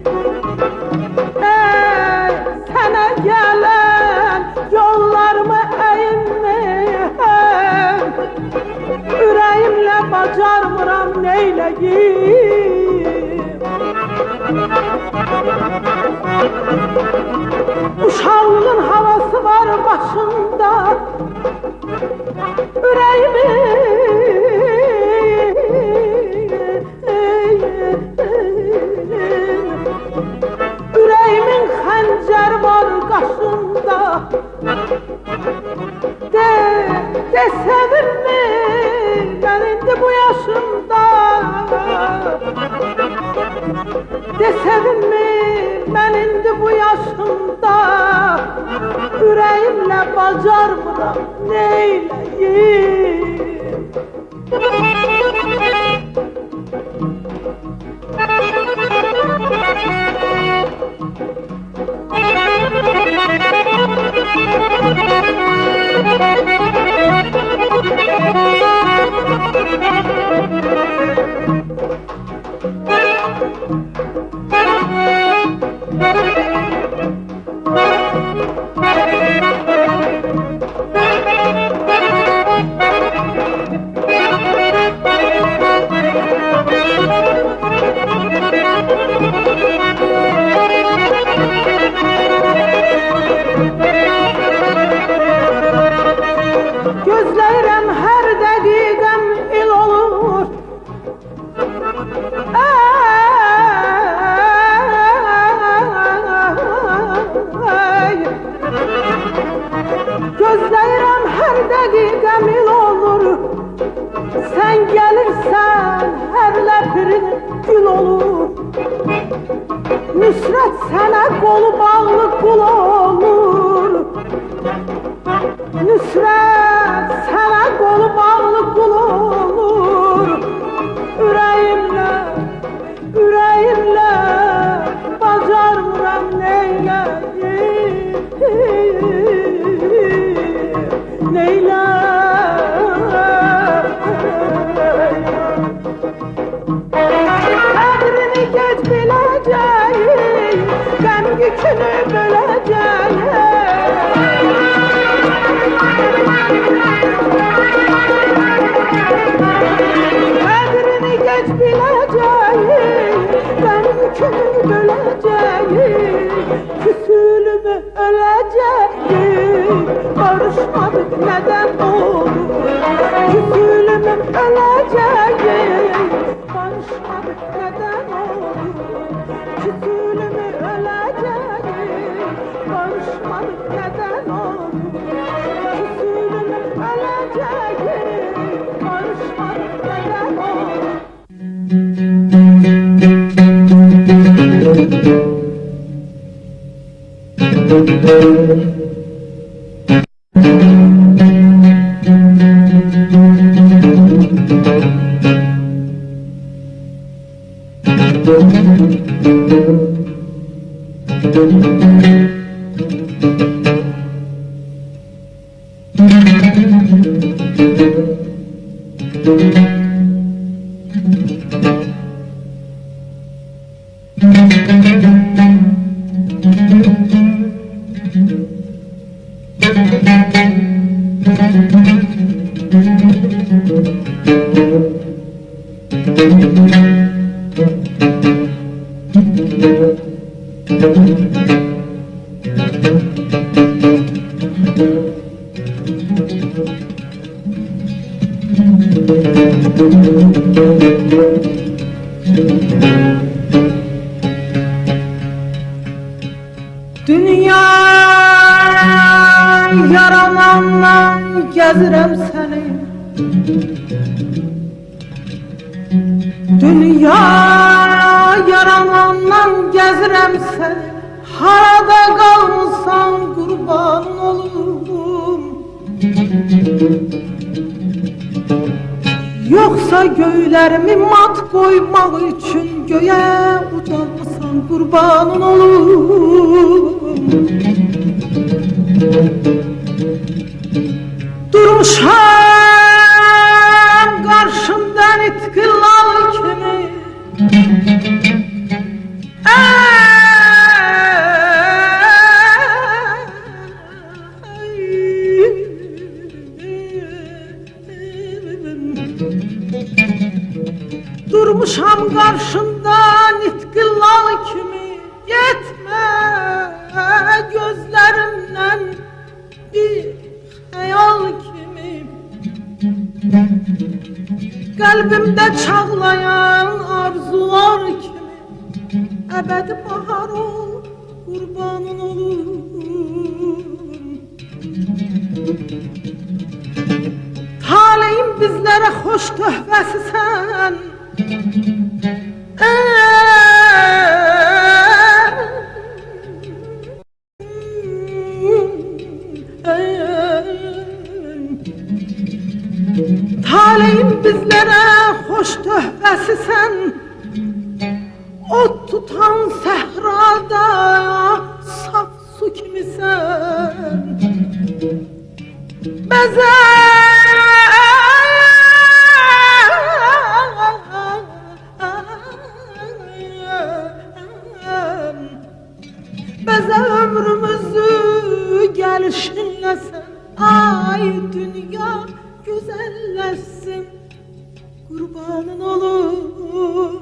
Ey sana gelen yollarımı eğmeyem, yüreğimle bacarmıram neyleyim? Uşağlığın havası var başında, yüreğimin xəncər var qaşında. De sevinme, ben indi bu yaşımda. De sevinme, ben indi bu yaşımda. Yüreğimle bacarmıram neyleyim? Gözlerim her dəqiqəm il olur. Ey, Nüsret sana kolu bağlı kul olur. Nüsret sana kolu bağlı kul olur. Yüreğimle bacarmıram neyleyim, Kadrini geç bileceğim, ben yükünü böleceğim. Kadrini geç bileceğim, ben yükünü böleceğim. Küsülümü öleceğim, barışmadık neden olur? Küsülümü öleceğim, barışmadık neden olur? Küsülümü öleceğim, barışmadık neden olur? Küsülümü öleceğim, barışmadık neden olur? Dünya yarananla gezirem seni. Dünya yarananla gezirem seni. Harada kalmışsan kurban olurum. Yoksa göylerimi mat koymak için göğe ucalmasan kurbanın olurum. Durmuşam karşımdan itkilal kimi. Durmuşam karşımdan itkilal kimi. Yetme gözlerimden bir hayal kimi. Kalbimde çağlayan arzular kimi. Ebedi bahar ol, kurbanın olurum. Taleyim bizlere hoş töhfesi sen. Taleyim bizlere hoş töhfesi sen. Ot tutan sehrada saf su kimi sen. Beze ömrümüzü gelişinle sen. Ay dünya güzelleşsin, kurbanın olurum.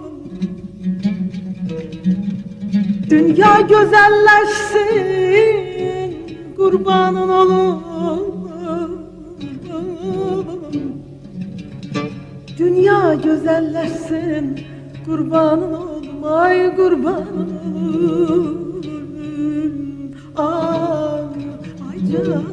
Dünya güzelleşsin, kurbanın olurum. Dünya güzelleşsin, kurbanın oldum, ay kurbanın olurum. Ay canım.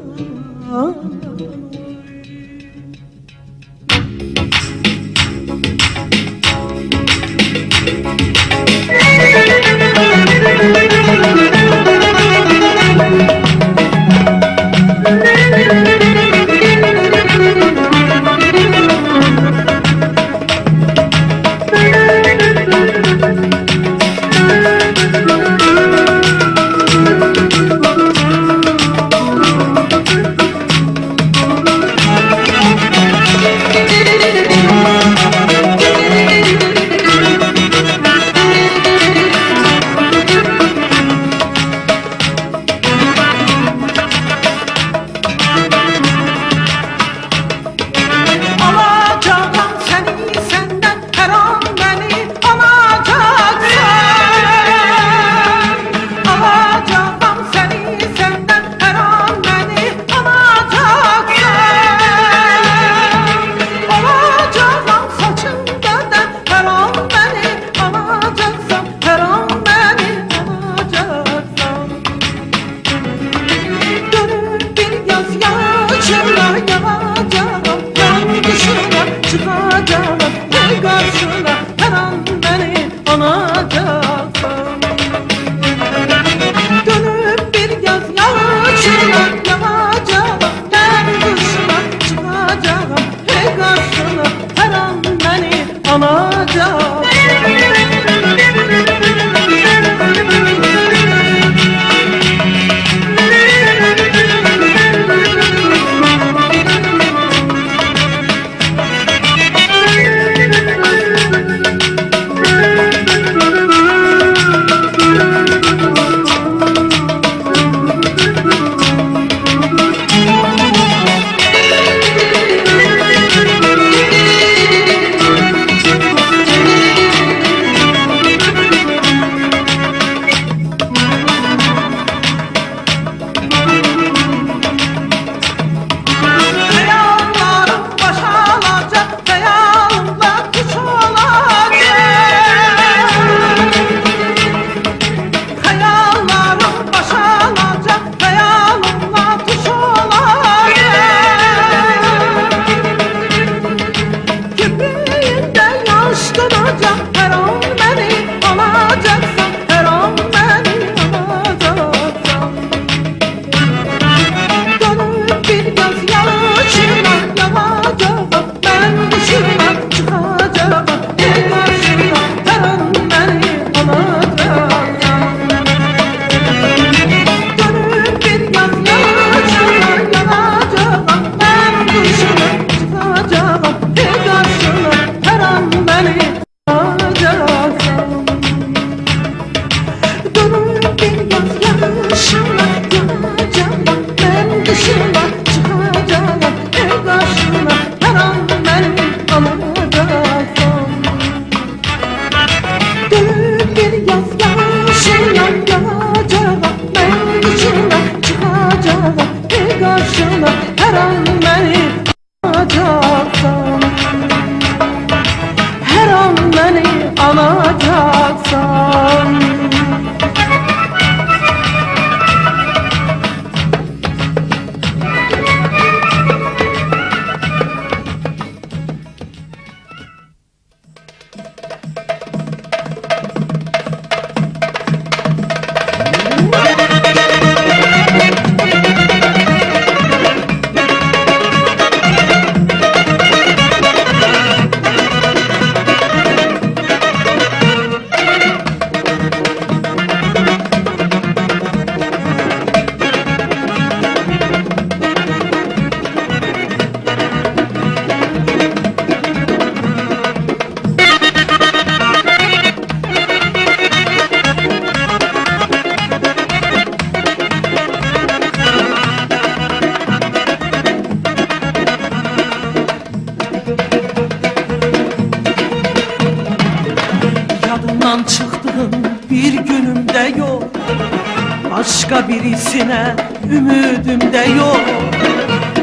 Başka birisine ümidim de yok.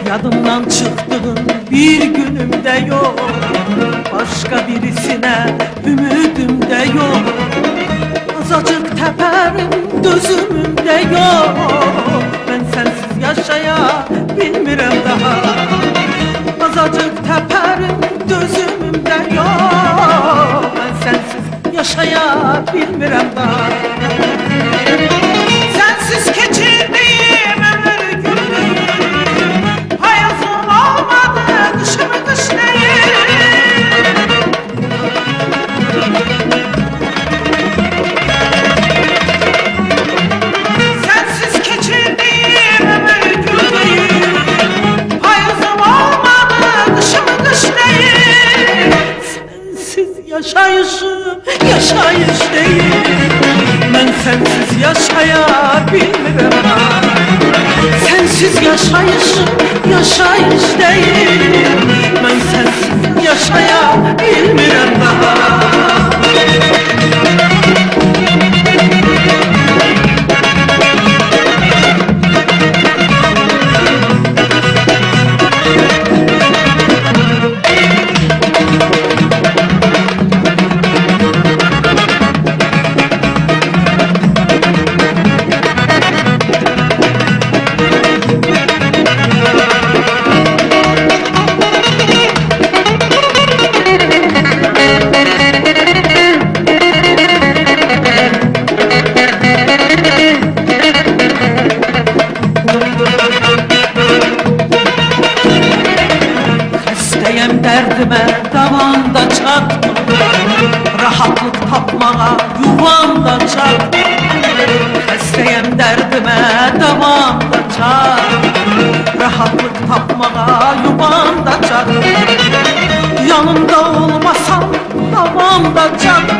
Yadımdan çıktığın bir günüm de yok. Başka birisine ümidim de yok. Azacık teperim gözümüm de yok. Ben sensiz yaşayabilmirəm daha. Azacık teperim gözümüm de yok. Ben sensiz yaşayabilmirəm daha. Sensiz geçirdiğim ömür günü hayatım olmadı, kışımı kış değil. Sensiz geçirdiğim ömür günü hayatım olmadı, kışımı kış değil. Sensiz yaşayışım yaşayış değil. Ben sensiz yaşayabilmirəm. Sensiz yaşayışım yaşayış değil. Ben sensiz yaşayabilmirəm daha. Derdime davamda çatma, rahatlık tapmağa yuvamda çatma. Hastayım derdime davamda çatma, rahatlık tapmağa yuvamda çatma. Yanımda olmasan davamda çatma.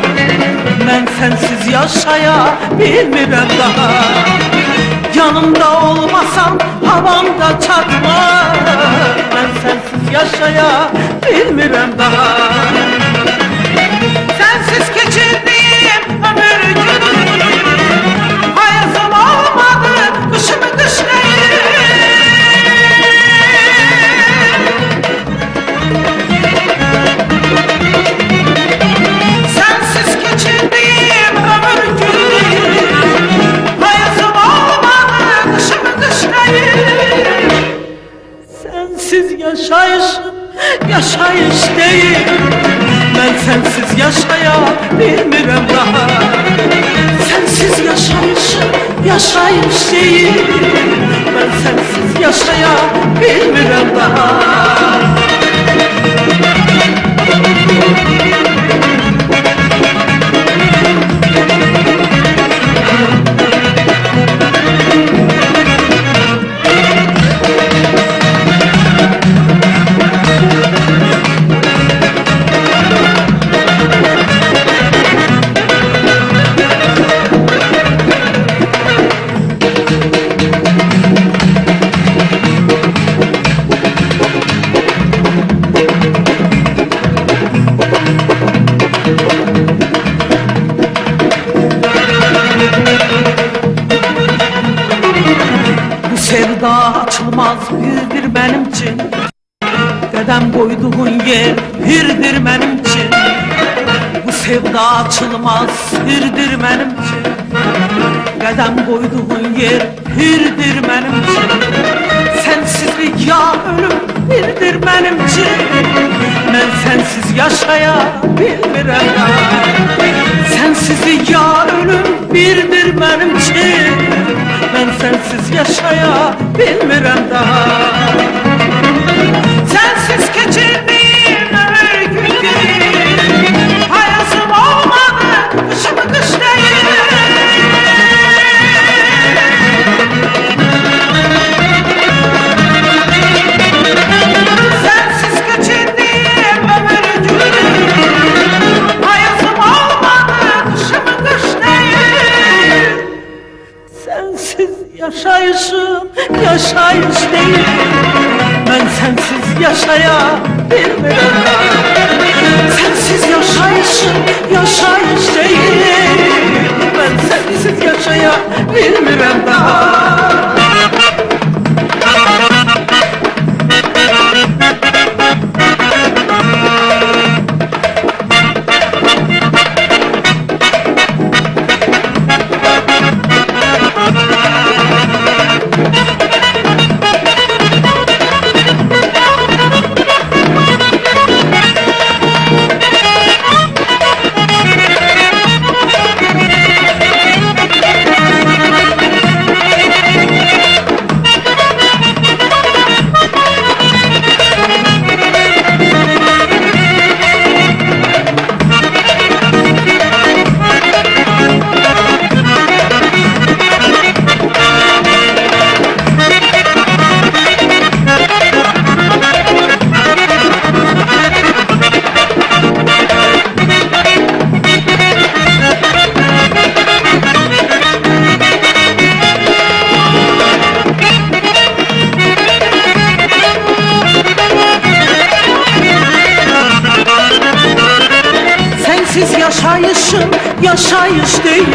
Ben sensiz yaşayabilmirəm daha. Yanımda olmasan havamda çatma. Ben sensiz yaşayabilmirəm daha. Sensiz geçirdiğim ömür günü hayatım olmadı, kışımı kış değil. Sensiz geçirdiğim ömür günü hayatım olmadı, kışımı kış değil. Sensiz yaşayışım yaşayış değil. Ben sensiz yaşayabilmirəm daha. Sensiz yaşayışım yaşayış değil. Ben sensiz yaşayabilmirəm daha. Sevda açılmaz birdir benim için. Qədəm koyduğun yer birdir benim için. Bu sevda açılmaz birdir benim için. Qədəm koyduğun yer birdir benim için. Sensizlik ya ölüm birdir benim için. Ben sensiz yaşayabilmirəm daha. Sensizlik ya ölüm birdir benim için. Ben sensiz yaşayabilmirəm daha. Sensiz geçirdiğim ömür günü hayatım olmadı, kışımı kış değil. Sensiz geçirdiğim ömür günü hayatım olmadı, kışımı kış değil. Sensiz yaşayışım yaşayış değil. Ben sensiz yaşayabilmirəm daha. Sensiz yaşayışım yaşayış değil. Ben sensiz yaşayabilmirəm daha. Sensiz yaşayışım yaşayış değil,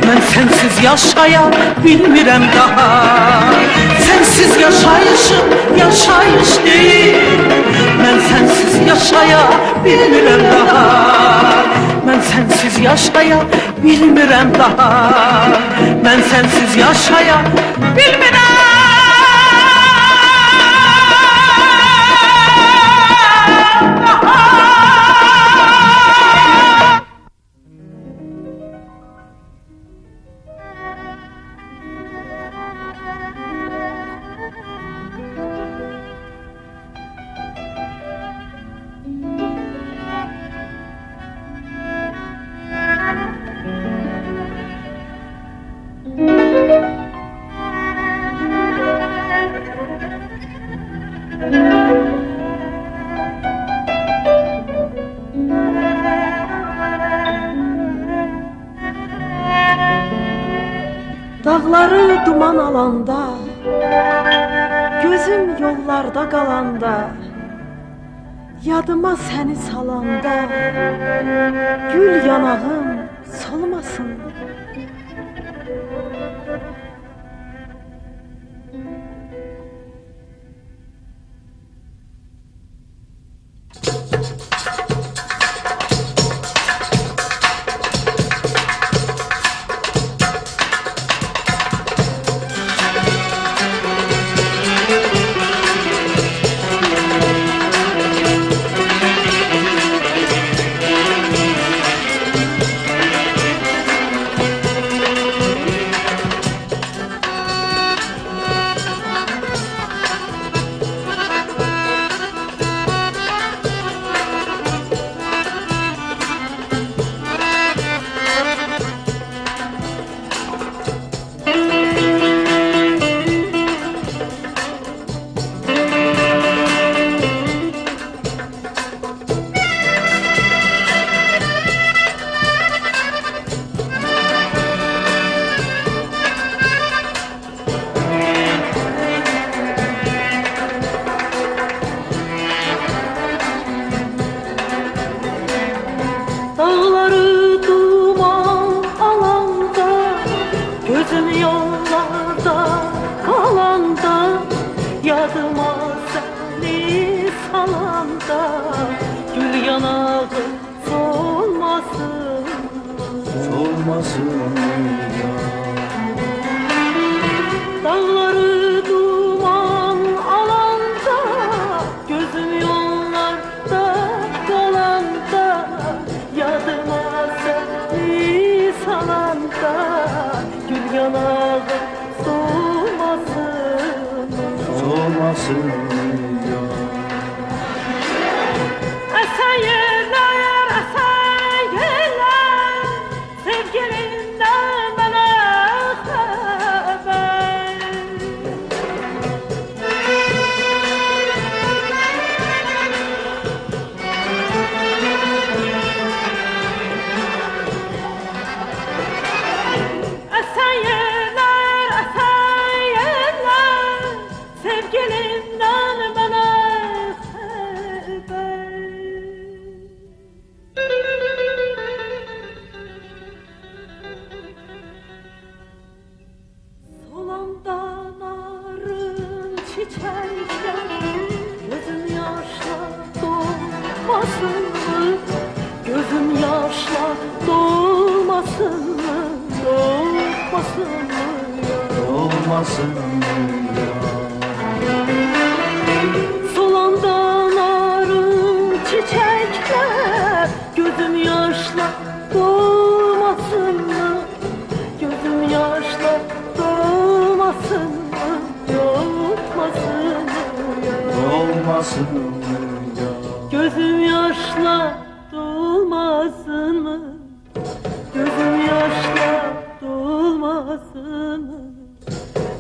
ben sensiz yaşayabilmirəm daha. Sensiz yaşayışım yaşayış değil, ben sensiz yaşayabilmirəm daha. Ben sensiz yaşayabilmirəm daha. Ben sensiz yaşayabilmirəm. Dağları duman alanda, gözüm yollarda qalanda, yadıma səni salanda, gül yanağım solmasın. Dağları duman alanda, gözüm yollarda kalanda, yadıma seni salanda, gül yanağı solmasın. Solmasın ya. Dağları duman alanda, gözüm yollarda kalanda, yadıma seni salanda, gül yanağı solmasın. Solmasın ya. Esen yerler, esen yerler, sevgilinden bana haber. Esen yerler, sevgilinden bana çiçekler gözüm yaşla dolmasın mı? Gözüm yaşla dolmasın mı? Dolmasın mı ya? Olmasın ya. Solandan arı çiçekler gözüm yaşla dolmasın mı? Gözüm yaşla dolmasın mı? Dolmasın mı ya? Olmasın ya. Gözüm yaşla dolmasın mı? Gözüm yaşla dolmasın mı?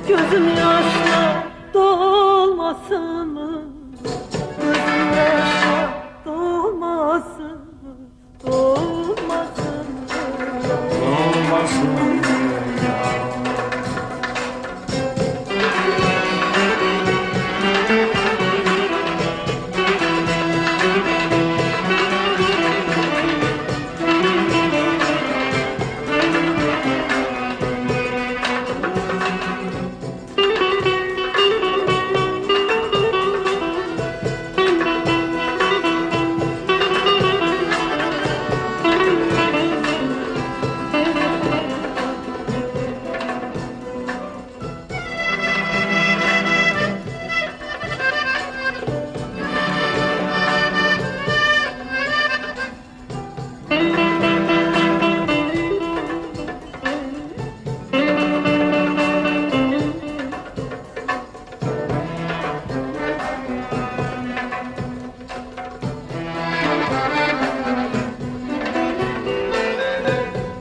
Gözüm yaşla dolmasın mı? Gözüm yaşla dolmasın mı? Dolmasın mı? Olmasın ya.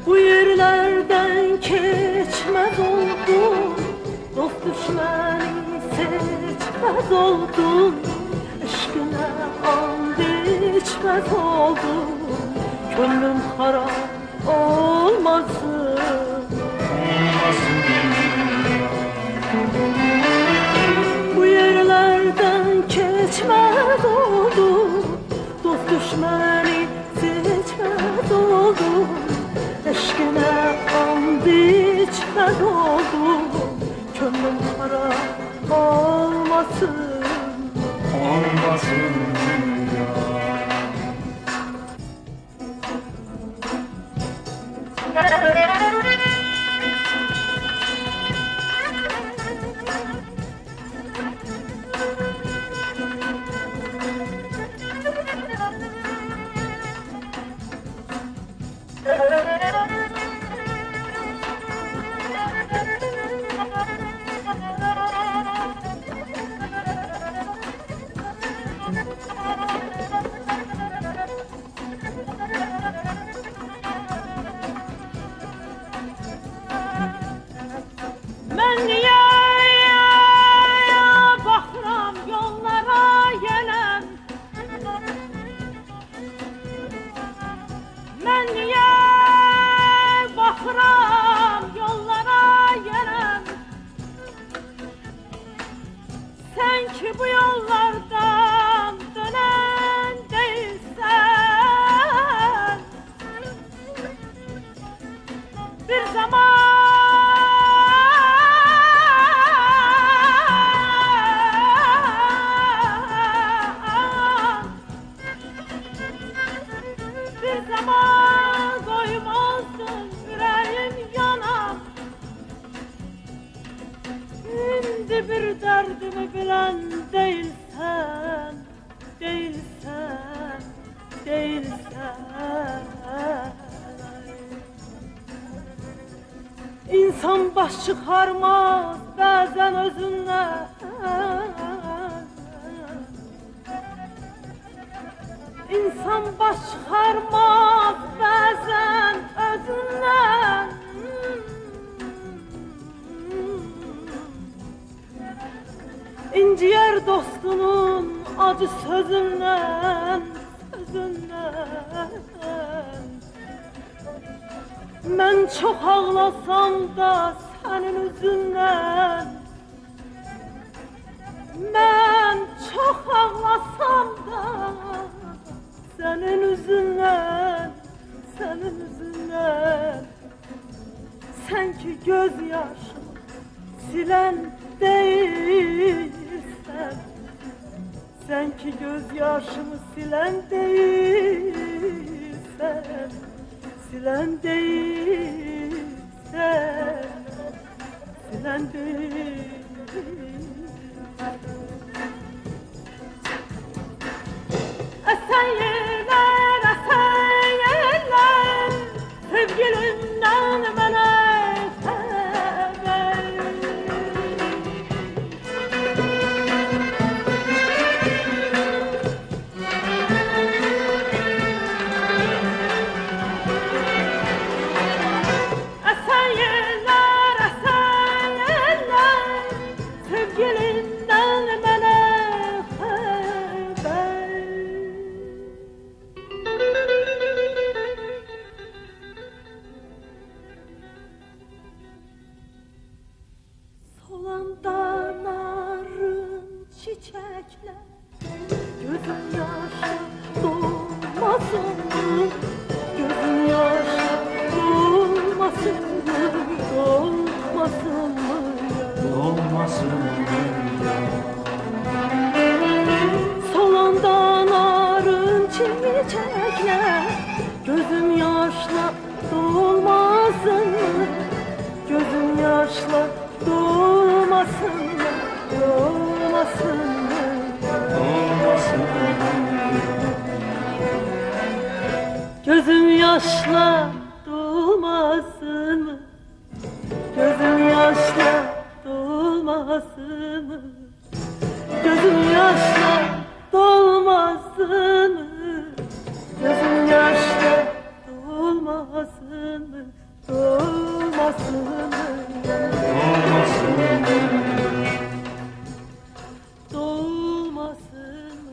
Bu yerlerden geçmez oldum, dost düşmeni seçmez oldum, aşkına and içmez oldum, gönlüm harap olmasın. Bu yerlerden geçmez oldum, dost düşmeni seçmez oldum, aşkına and içmez oldum, gönlüm harap olmasın. Olmasın ya. Ben niye bakıram yollara gelen? Ben niye bakıram yollara gelen? Sen ki bu yollardan dönen değilsen, bir zaman koymazdın yüreğim yanar. Şimdi bir derdimi bilen değilsen, değilsen, değilsen. İnsan baş çıkarmaz bazen özünden. İnsan baş çıkarmaz bazen özünden. İnciyer dostunun acı sözünden, sözünden. Ben çok ağlasam da senin yüzünden. Ben çok ağlasam da senin yüzünden, senin yüzünden. Sen ki gözyaşımı silen değilsen. Gözümdeki gözyaşımı silen değilsen, silen değilsen, silen değilsen. Esen yeller, esen yeller, sevgilimden bana haber. Esen yeller, esen yeller, sevgilimden bana haber. Solanda narın çiçekler, gözüm yaşa dolmasın mı? Gözüm yaşa dolmasın mı? Dolmasın mı? Olmasın Solanda narın çiçekler, gözüm yaşla dolmasın mı? Gözüm yaşla dolmasın mı? Dolmasın mı? Gözüm yaşla dolmasın mı? Gözüm yaşla dolmasın mı? Gözüm yaşla dolmasın mı? Gözüm yaşla dolmasın mı? Dolmasın mı? Dolmasın mı?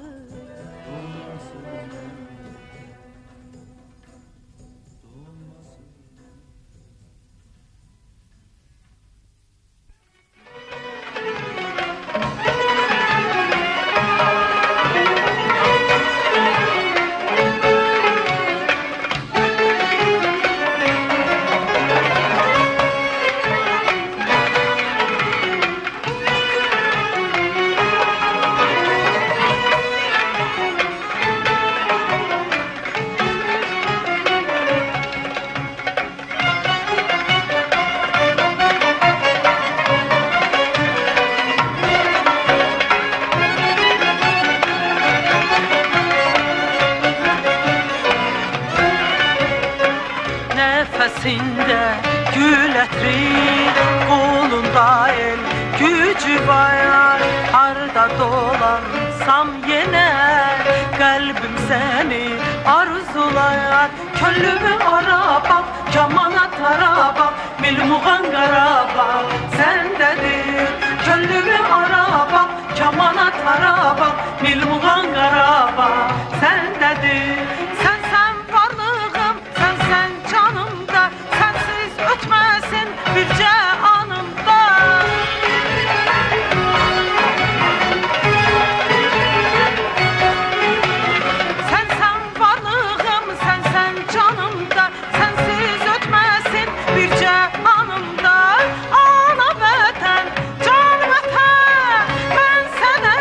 Nefesinde gül etri, kolunda el gücü var. Harda dolansam yine kalbim seni arzulayar. Könlümü araba, kamana taraba, milmuğan garaba sendedir. Könlümü araba, kamana taraba, milmuğan garaba sendedir. Sen varlığım, sen canımda, sensiz ötmesin birce anımda. Sen varlığım, sen canımda, sensiz ötmesin birce anımda. Ana vətən, can vətən, mən sənə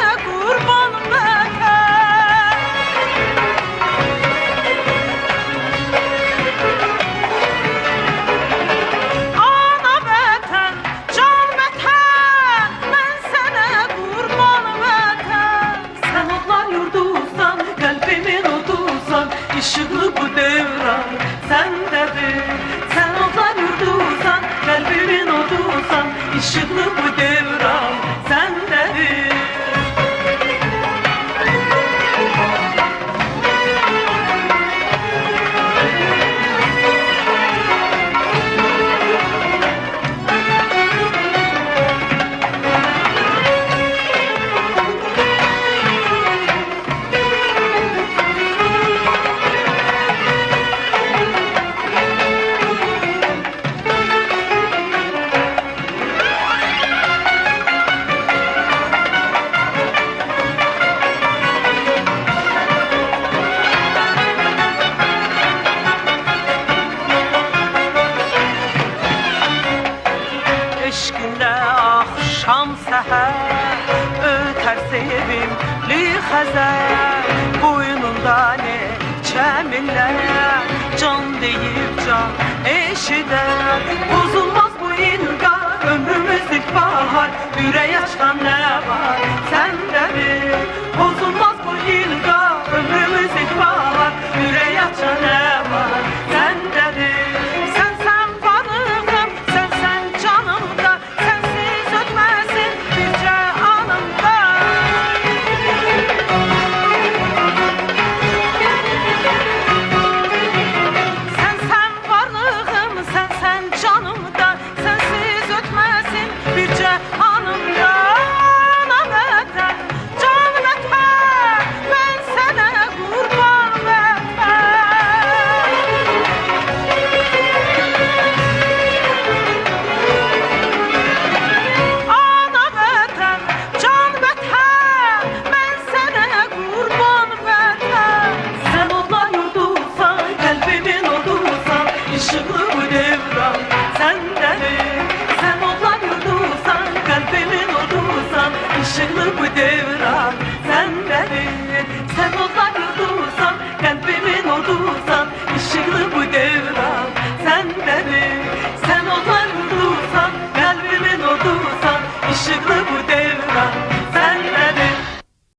Xəzər boynunda ne çəmilər, can deyib can eşidər. Bozulmaz bu ilqar, ömrümüz ilkbahar, ürək açan nə var səndə bir. Bozulmaz bu ilqar, ömrümüz ilkbahar, ürək açan nə var səndə bir. Sənsən varlığım, sənsən canımda, sənsiz ötməsin bircə anımda. Sənsən varlığım, sənsən canımda, sənsiz ötməsin bircə anımda. Ana vətən, can vətən, mən sənə qurban vətən. Ana vətən, can vətən, mən sənə qurban vətən. Sən odlar yurdusan, qəlbimin odusan, işıqlı bu devran səndədir. Sən odlar yurdusan, qəlbimin odusan, işıqlı bu devran səndədir. Sən